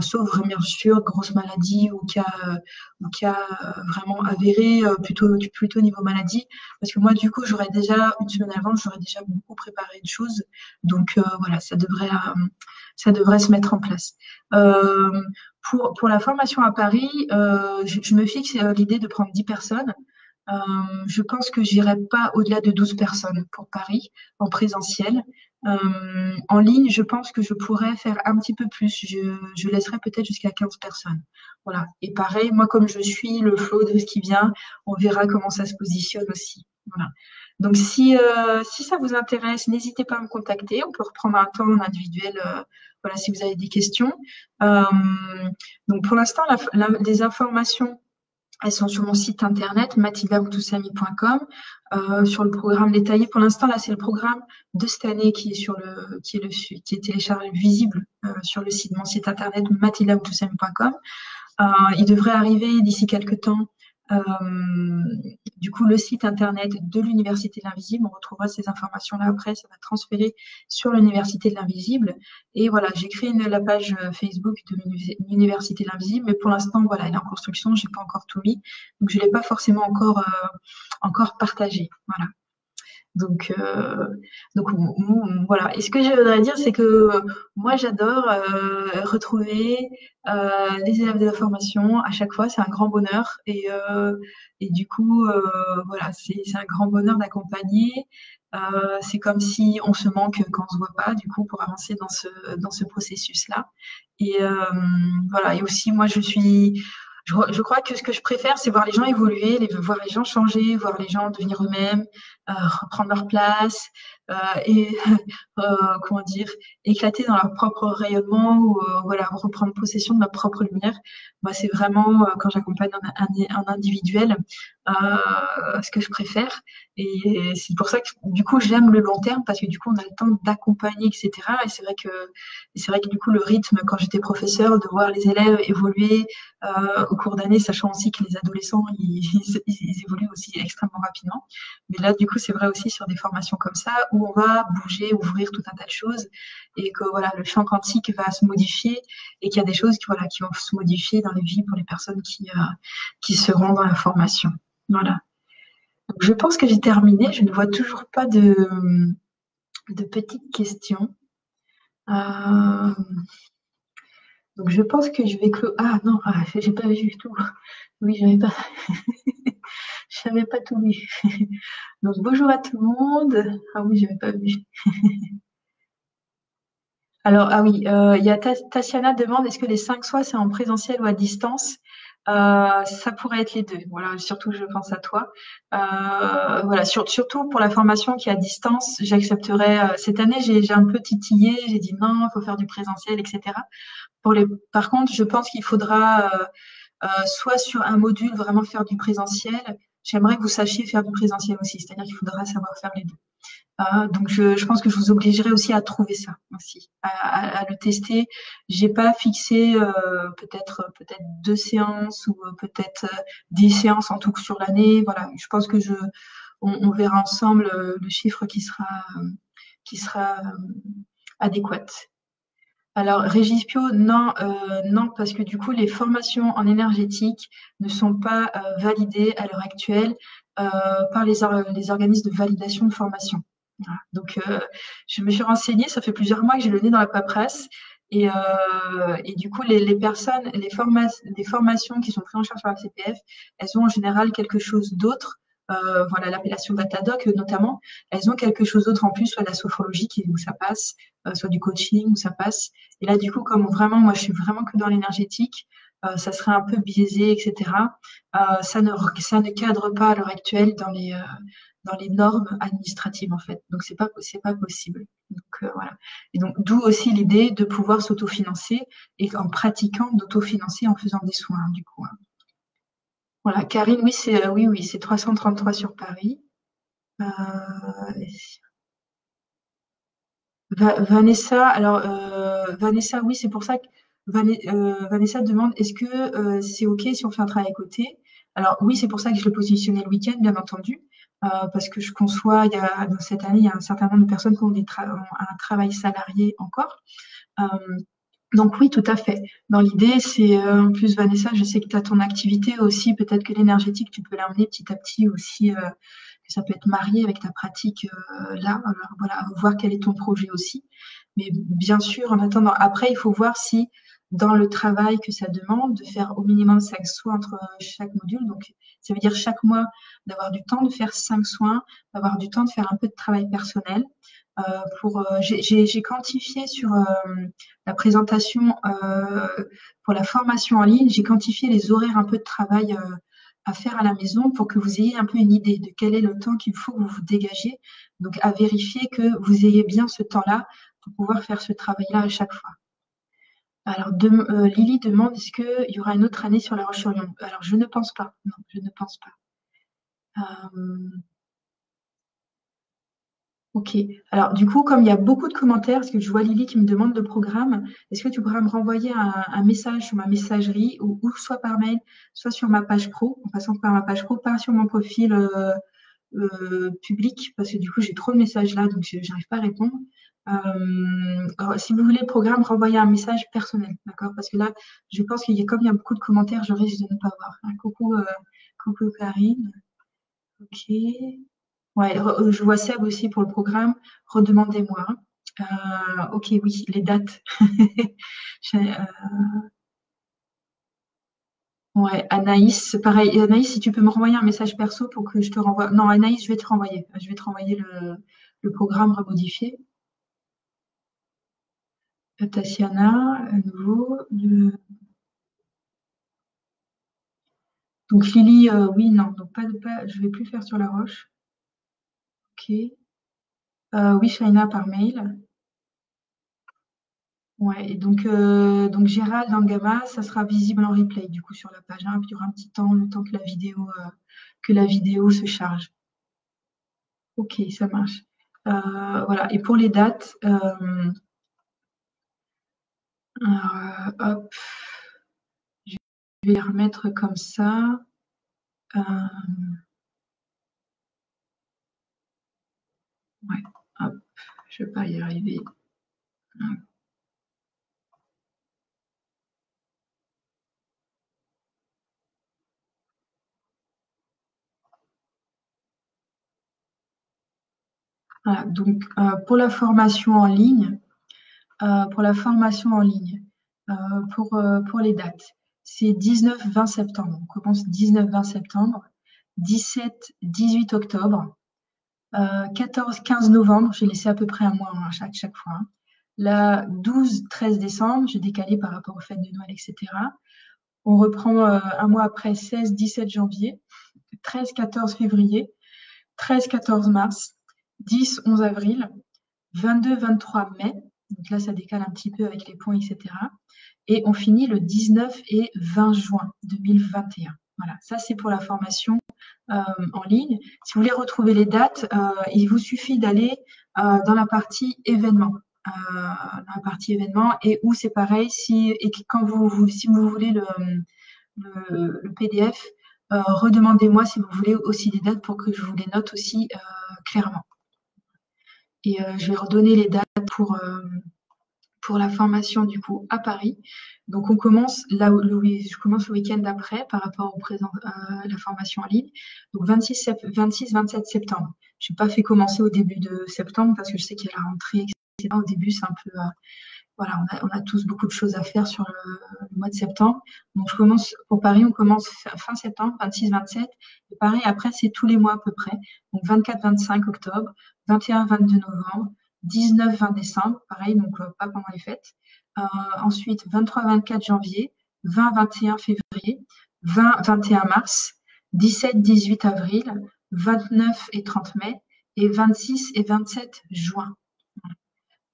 Speaker 1: Sauf bien sûr grosse maladie ou cas vraiment avéré, plutôt niveau maladie. Parce que moi, du coup, j'aurais déjà une semaine avant, j'aurais déjà beaucoup préparé de choses. Donc voilà, ça devrait se mettre en place. Euh, pour la formation à Paris, je me fixe l'idée de prendre 10 personnes. Euh, je pense que j'irai pas au-delà de 12 personnes pour Paris en présentiel. En ligne, je pense que je pourrais faire un petit peu plus. Je laisserai peut-être jusqu'à 15 personnes. Voilà. Et pareil, moi, comme je suis le flow de ce qui vient, on verra comment ça se positionne aussi. Voilà. Donc, si ça vous intéresse, n'hésitez pas à me contacter. On peut reprendre un temps en individuel, voilà, si vous avez des questions. Euh, donc, pour l'instant, les informations elles sont sur mon site internet mathildaoutoussamy.com sur le programme détaillé. Pour l'instant, là, c'est le programme de cette année qui est téléchargé visible sur mon site internet mathildaoutoussamy.com. Il devrait arriver d'ici quelques temps. Euh, du coup, le site internet de l'Université de l'Invisible, on retrouvera ces informations-là après, ça va transférer sur l'Université de l'Invisible. Et voilà, j'ai créé la page Facebook de l'Université de l'Invisible, mais pour l'instant, voilà, elle est en construction, j'ai pas encore tout mis, donc je l'ai pas forcément encore partagé. Voilà. Donc, voilà. Et ce que je voudrais dire, c'est que moi, j'adore retrouver les élèves de la formation. À chaque fois, c'est un grand bonheur. Et du coup, voilà, c'est un grand bonheur d'accompagner. C'est comme si on se manque quand on se voit pas, du coup, pour avancer dans ce processus-là. Et voilà. Et aussi, moi, je crois que ce que je préfère, c'est voir les gens évoluer, voir les gens changer, voir les gens devenir eux-mêmes, reprendre leur place et comment dire, éclater dans leur propre rayonnement ou voilà, reprendre possession de leur propre lumière. Moi, c'est vraiment quand j'accompagne un individuel ce que je préfère. Et c'est pour ça que du coup, j'aime le long terme parce que du coup, on a le temps d'accompagner, etc. Et c'est vrai que du coup, le rythme, quand j'étais professeure, de voir les élèves évoluer au cours d'année, sachant aussi que les adolescents, ils évoluent aussi extrêmement rapidement. Mais là, du coup, c'est vrai aussi sur des formations comme ça, où on va bouger, ouvrir tout un tas de choses, et que voilà, le champ quantique va se modifier, et qu'il y a des choses qui vont se modifier dans les vies pour les personnes qui seront dans la formation. Voilà. Donc, je pense que j'ai terminé. Je ne vois toujours pas de petites questions. Donc, je pense que je vais clore. Ah non, j'ai pas vu tout. Oui, j'avais pas tout vu. Donc, bonjour à tout le monde. Ah oui, j'avais pas vu. Alors, ah oui, il y a Tatiana demande est-ce que les 5 soins, c'est en présentiel ou à distance? Ça pourrait être les deux. Voilà, surtout, je pense à toi. Voilà, surtout pour la formation qui est à distance, j'accepterais. Cette année, j'ai un peu titillé, j'ai dit non, il faut faire du présentiel, etc. Par contre, je pense qu'il faudra soit sur un module vraiment faire du présentiel. J'aimerais que vous sachiez faire du présentiel aussi, c'est-à-dire qu'il faudra savoir faire les deux. Donc, je pense que je vous obligerai aussi à trouver ça aussi, à le tester. J'ai pas fixé peut-être 2 séances ou peut-être 10 séances en tout sur l'année. Voilà, je pense que on verra ensemble le chiffre qui sera adéquat. Alors, Régis Pio, non, non, parce que du coup, les formations en énergétique ne sont pas validées à l'heure actuelle par les organismes de validation de formation. Voilà. Donc, je me suis renseignée, ça fait plusieurs mois que j'ai le nez dans la paperasse Et du coup, les personnes, les formations qui sont prises en charge par la CPF, elles ont en général quelque chose d'autre. Voilà, l'appellation Datadoc notamment, elles ont quelque chose d'autre en plus, soit de la sophrologie où ça passe, soit du coaching où ça passe. Et là, du coup, comme vraiment, moi, je suis vraiment que dans l'énergétique, ça serait un peu biaisé, etc. Ça ne cadre pas à l'heure actuelle dans les normes administratives, en fait. Donc, c'est pas possible. Donc, voilà. Et donc, d'où aussi l'idée de pouvoir s'autofinancer et en pratiquant d'autofinancer en faisant des soins, du coup, hein. Voilà, Karine, oui, oui, c'est 333 sur Paris. Euh, Vanessa, alors Vanessa, oui, c'est pour ça que Vanessa demande est-ce que c'est OK si on fait un travail à côté? Alors oui, c'est pour ça que je l'ai positionné le week-end, bien entendu, parce que je conçois, dans cette année, il y a un certain nombre de personnes qui ont ont un travail salarié encore. Euh, donc oui, tout à fait. Dans l'idée, c'est en plus Vanessa, je sais que tu as ton activité aussi, peut-être que l'énergétique, tu peux l'amener petit à petit aussi, que ça peut être marié avec ta pratique là. Alors voilà, voir quel est ton projet aussi. Mais bien sûr, en attendant, après, il faut voir si dans le travail que ça demande, de faire au minimum 5 soins entre chaque module. Donc, ça veut dire chaque mois d'avoir du temps de faire 5 soins, d'avoir du temps de faire un peu de travail personnel. J'ai quantifié sur la présentation pour la formation en ligne, j'ai quantifié les horaires un peu de travail à faire à la maison pour que vous ayez un peu une idée de quel est le temps qu'il faut que vous vous dégagiez. Donc, à vérifier que vous ayez bien ce temps-là pour pouvoir faire ce travail-là à chaque fois. Alors, Lily demande est-ce qu'il y aura une autre année sur La Roche-sur-Yon? Alors, je ne pense pas. Non, je ne pense pas. Ok. Alors, du coup, comme il y a beaucoup de commentaires, parce que je vois Lily qui me demande le programme, est-ce que tu pourras me renvoyer un message sur ma messagerie ou soit par mail, soit sur ma page pro, en passant par ma page pro, pas sur mon profil public, parce que du coup, j'ai trop de messages là, donc je n'arrive pas à répondre. Alors, si vous voulez le programme, renvoyez un message personnel, d'accord? Parce que là, je pense comme il y a beaucoup de commentaires, je risque de ne pas voir. Hein, coucou Karine. Ok. Ouais, je vois Seb aussi pour le programme. Redemandez-moi. Ok, oui, les dates. Ouais, Anaïs, pareil. Et Anaïs, si tu peux me renvoyer un message perso pour que je te renvoie. Non, Anaïs, je vais te renvoyer. Je vais te renvoyer le programme remodifié. Tatiana, à nouveau. Donc Lily, oui, non. Donc je vais plus faire sur la roche. Ok. Oui, Shaina par mail. Ouais, et donc Gérald Angama, ça sera visible en replay du coup sur la page 1, puis il y aura un petit temps, le temps que la vidéo se charge. Ok, ça marche. Voilà, et pour les dates, hop, je vais les remettre comme ça. Ouais, hop, je ne vais pas y arriver. Voilà, donc pour la formation en ligne, pour les dates, c'est 19-20 septembre. On commence 19-20 septembre, 17-18 octobre, 14-15 novembre. J'ai laissé à peu près un mois hein, chaque fois. Hein. La 12-13 décembre, j'ai décalé par rapport aux fêtes de Noël, etc. On reprend un mois après 16-17 janvier, 13-14 février, 13-14 mars, 10-11 avril, 22-23 mai. Donc là, ça décale un petit peu avec les points, etc. Et on finit le 19 et 20 juin 2021. Voilà, ça c'est pour la formation en ligne. Si vous voulez retrouver les dates, il vous suffit d'aller dans la partie événements. Et où c'est pareil, si vous voulez le PDF, redemandez-moi si vous voulez aussi des dates pour que je vous les note aussi clairement. Et je vais redonner les dates pour la formation du coup à Paris. Donc on commence je commence le week-end d'après par rapport à la formation en ligne. Donc 26-27 septembre. Je n'ai pas fait commencer au début de septembre parce que je sais qu'il y a la rentrée, etc. Au début, c'est un peu voilà, on a tous beaucoup de choses à faire sur le mois de septembre. Donc, je commence pour Paris, on commence fin septembre, 26, 27. Et pareil, après, c'est tous les mois à peu près. Donc, 24, 25 octobre, 21, 22 novembre, 19, 20 décembre, pareil, donc pas pendant les fêtes. Ensuite, 23, 24 janvier, 20, 21 février, 20, 21 mars, 17, 18 avril, 29 et 30 mai, et 26 et 27 juin.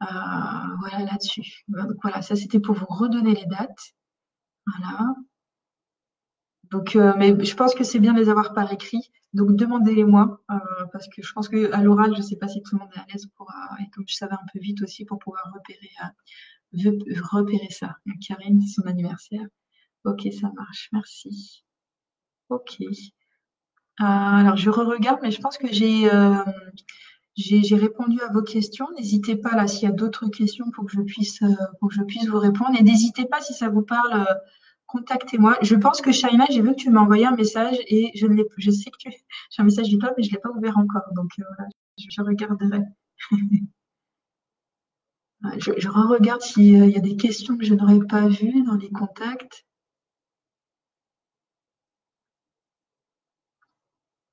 Speaker 1: Voilà là-dessus. Donc voilà, ça c'était pour vous redonner les dates. Voilà. Donc, mais je pense que c'est bien de les avoir par écrit. Donc demandez-les-moi, parce que je pense qu'à l'oral, je ne sais pas si tout le monde est à l'aise pour, et comme je savais un peu vite aussi pour pouvoir repérer ça. Karine, c'est son anniversaire. Ok, ça marche, merci. Ok. Alors je re-regarde, mais je pense que j'ai répondu à vos questions. N'hésitez pas là s'il y a d'autres questions pour que je puisse vous répondre. Et n'hésitez pas si ça vous parle, contactez-moi. Je pense que Shaina, j'ai vu que tu m'as envoyé un message et je sais que j'ai un message de toi, mais je ne l'ai pas ouvert encore. Donc voilà, je regarderai. Je re-regarde s'il y a des questions que je n'aurais pas vues dans les contacts.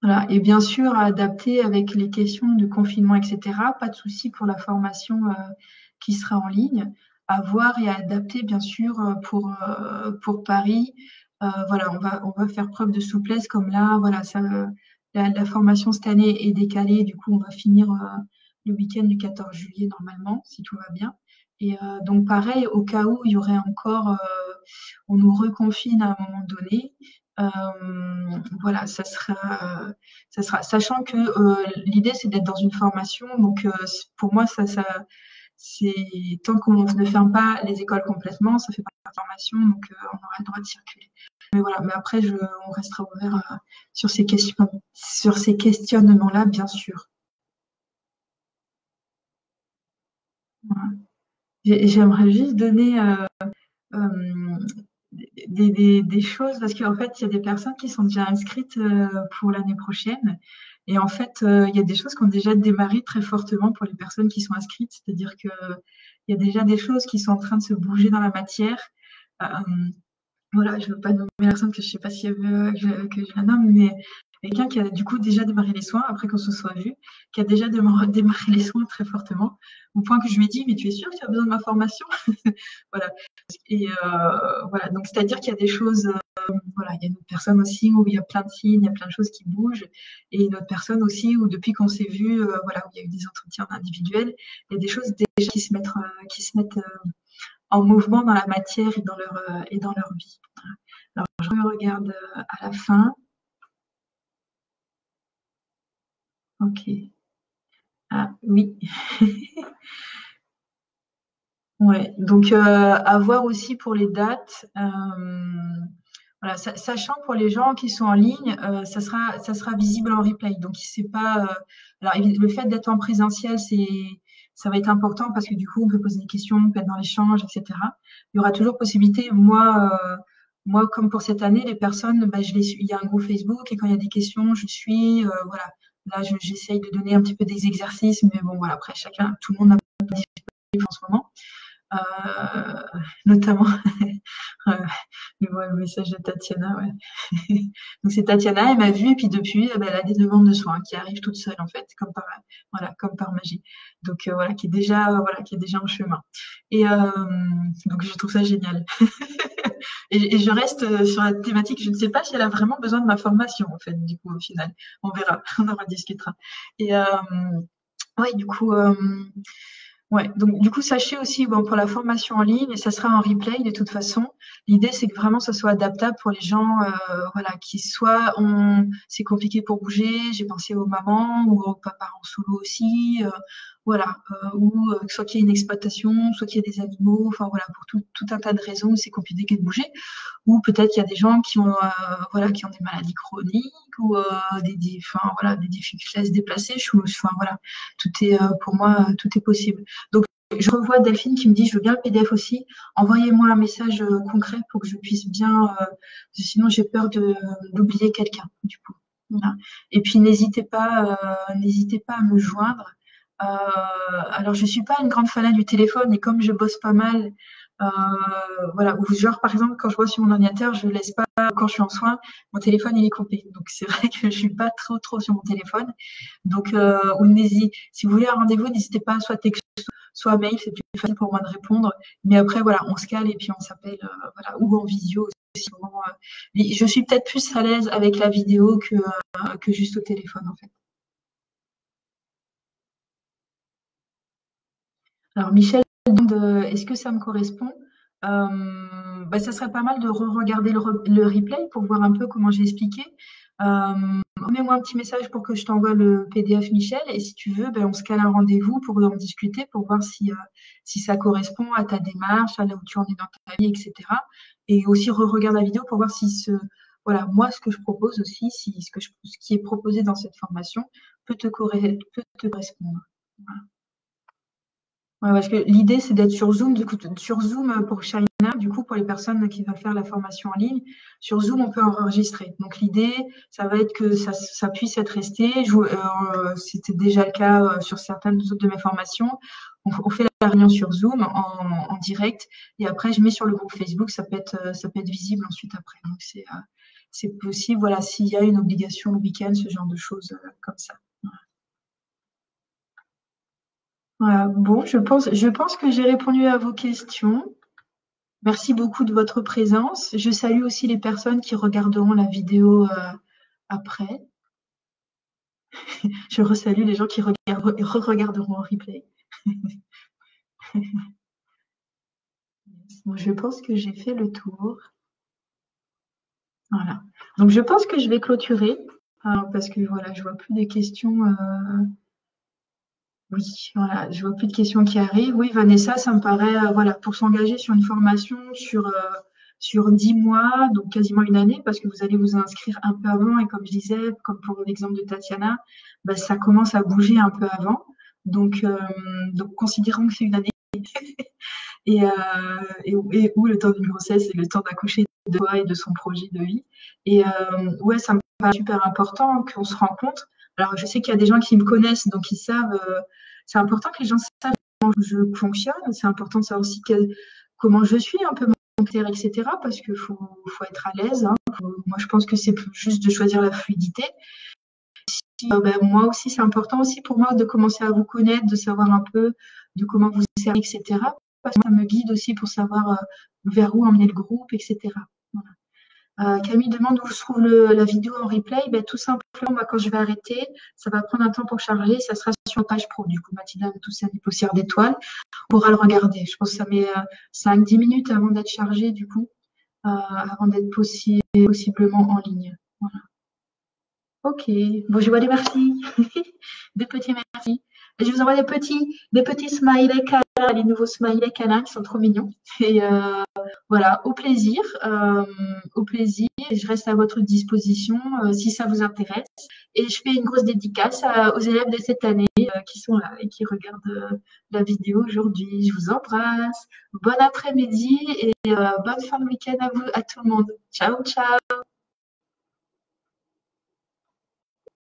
Speaker 1: Voilà. Et bien sûr, à adapter avec les questions de confinement, etc. Pas de souci pour la formation qui sera en ligne. À voir et à adapter, bien sûr, pour Paris. Voilà, on va faire preuve de souplesse comme là. Voilà, la formation cette année est décalée. Du coup, on va finir le week-end du 14 juillet normalement, si tout va bien. Et donc, pareil, au cas où il y aurait encore, on nous reconfine à un moment donné. Voilà, ça sera, sachant que l'idée c'est d'être dans une formation, donc pour moi c'est tant qu'on ne ferme pas les écoles complètement, ça fait pas de la formation, donc on aura le droit de circuler. Mais voilà, mais après on restera ouvert sur sur ces questionnements-là, bien sûr. Voilà. J'aimerais juste donner euh, des choses, parce qu'en fait, il y a des personnes qui sont déjà inscrites pour l'année prochaine. Et en fait, il y a des choses qui ont déjà démarré très fortement pour les personnes qui sont inscrites. C'est-à-dire qu'il y a déjà des choses qui sont en train de se bouger dans la matière. Euh, voilà, je ne veux pas nommer la personne, que je ne sais pas si elle veut que je la nomme, mais quelqu'un qui a du coup déjà démarré les soins, après qu'on se soit vu, qui a déjà démarré les soins très fortement, au point que je lui ai dit, mais tu es sûr que tu as besoin de ma formation? Voilà. Et voilà, donc c'est-à-dire qu'il y a des choses, voilà, il y a une autre personne aussi où il y a plein de signes, il y a plein de choses qui bougent, et une autre personne aussi où depuis qu'on s'est vu, voilà, où il y a eu des entretiens individuels, il y a des choses déjà qui se mettent en mouvement dans la matière et dans leur vie. Alors, je regarde à la fin. Ok. Ah, oui. Ouais. Donc, à voir aussi pour les dates. Voilà, sachant pour les gens qui sont en ligne, ça sera visible en replay. Donc, c'est pas. Alors, le fait d'être en présentiel, ça va être important parce que du coup, on peut poser des questions, on peut être dans l'échange, etc. Il y aura toujours possibilité. Moi, comme pour cette année, les personnes, bah, il y a un groupe Facebook et quand il y a des questions, je suis. Voilà. Là, j'essaye de donner un petit peu des exercices, mais bon, voilà. Après, tout le monde n'a pas de disponible en ce moment. Notamment le message de Tatiana, ouais. Donc c'est Tatiana, elle m'a vue et puis depuis, elle a des demandes de soins qui arrivent toutes seules en fait, comme par magie. Donc voilà, qui est déjà en chemin. Et donc je trouve ça génial. Et je reste sur la thématique, je ne sais pas si elle a vraiment besoin de ma formation en fait, du coup au final. On verra, on en rediscutera. Et ouais, du coup. Ouais, donc du coup, sachez aussi, bon, pour la formation en ligne, et ça sera en replay de toute façon. L'idée, c'est que vraiment, ça soit adaptable pour les gens, voilà, qui soit c'est compliqué pour bouger. J'ai pensé aux mamans ou aux papas en solo aussi, voilà, ou soit qu'il y ait une exploitation, soit qu'il y ait des animaux, enfin voilà, pour tout un tas de raisons, c'est compliqué de bouger. Ou peut-être qu'il y a des gens qui ont, voilà, qui ont des maladies chroniques ou enfin voilà, des difficultés à se déplacer. Enfin voilà, pour moi, tout est possible. Donc, je revois Delphine qui me dit, je veux bien le PDF aussi. Envoyez-moi un message concret pour que je puisse bien, sinon j'ai peur d'oublier quelqu'un, du coup. Voilà. Et puis, n'hésitez pas à me joindre. Alors, je suis pas une grande fanat du téléphone et comme je bosse pas mal, euh, voilà, ou genre par exemple quand je vois sur mon ordinateur, je laisse pas quand je suis en soins, mon téléphone il est coupé. Donc c'est vrai que je suis pas trop sur mon téléphone. Donc si vous voulez un rendez-vous, n'hésitez pas soit texto, soit mail, c'est plus facile pour moi de répondre. Mais après voilà, on se cale et puis on s'appelle, voilà, ou en visio aussi. Je suis peut-être plus à l'aise avec la vidéo que juste au téléphone en fait. Alors Michel demande est-ce que ça me correspond? Ça serait pas mal de re-regarder le replay pour voir un peu comment j'ai expliqué. Mets-moi un petit message pour que je t'envoie le PDF Michel et si tu veux, on se cale un rendez-vous pour en discuter, pour voir si ça correspond à ta démarche, à là où tu en es dans ta vie, etc. Et aussi re-regarde la vidéo pour voir voilà, moi ce que je propose aussi, si ce qui est proposé dans cette formation peut te correspondre. Voilà. Ouais, parce que l'idée, c'est d'être sur Zoom. Du coup, sur Zoom pour China, du coup, pour les personnes qui veulent faire la formation en ligne, sur Zoom, on peut enregistrer. Donc, l'idée, ça va être que ça puisse être resté. C'était déjà le cas sur certaines autres de mes formations. On fait la réunion sur Zoom en direct et après, je mets sur le groupe Facebook. Ça peut être visible ensuite après. Donc, c'est possible, voilà, s'il y a une obligation le week-end, ce genre de choses comme ça. Voilà. Bon, je pense que j'ai répondu à vos questions. Merci beaucoup de votre présence. Je salue aussi les personnes qui regarderont la vidéo après. Je resalue les gens qui re-regarderont en replay. Bon, je pense que j'ai fait le tour. Voilà. Donc, je pense que je vais clôturer parce que voilà, je vois plus de questions. Oui, voilà, je vois plus de questions qui arrivent. Oui, Vanessa, ça me paraît, voilà, pour s'engager sur une formation sur 10 mois, donc quasiment une année, parce que vous allez vous inscrire un peu avant, et comme je disais, comme pour l'exemple de Tatiana, ça commence à bouger un peu avant. Donc considérons que c'est une année et, où le temps d'une grossesse et le temps d'accoucher de soi et de son projet de vie. Et ouais, ça me paraît super important qu'on se rencontre. Alors, je sais qu'il y a des gens qui me connaissent, donc ils savent. C'est important que les gens sachent comment je fonctionne. C'est important de savoir aussi comment je suis, un peu mon caractère, etc. Parce qu'il faut être à l'aise. Hein. Moi, je pense que c'est juste de choisir la fluidité. Moi aussi, c'est important aussi pour moi de commencer à vous connaître, de savoir un peu de comment vous servez, etc. Parce que ça me guide aussi pour savoir vers où emmener le groupe, etc. Voilà. Camille demande où se trouve la vidéo en replay. Tout simplement, moi, quand je vais arrêter, ça va prendre un temps pour charger. Ça sera sur la page pro. Du coup, Mathilda de Toussaint des Poussières d'étoiles. On pourra le regarder. Je pense que ça met 5-10 minutes avant d'être chargé, du coup, avant d'être possiblement en ligne. Voilà. Ok. Bon, je vois des merci. Des petits merci. Et je vous envoie des petits smileys câlins, les nouveaux smileys câlins qui sont trop mignons. Et voilà, au plaisir, au plaisir. Et je reste à votre disposition si ça vous intéresse. Et je fais une grosse dédicace aux élèves de cette année qui sont là et qui regardent la vidéo aujourd'hui. Je vous embrasse. Bon après-midi et bonne fin de week-end à vous, à tout le monde. Ciao, ciao.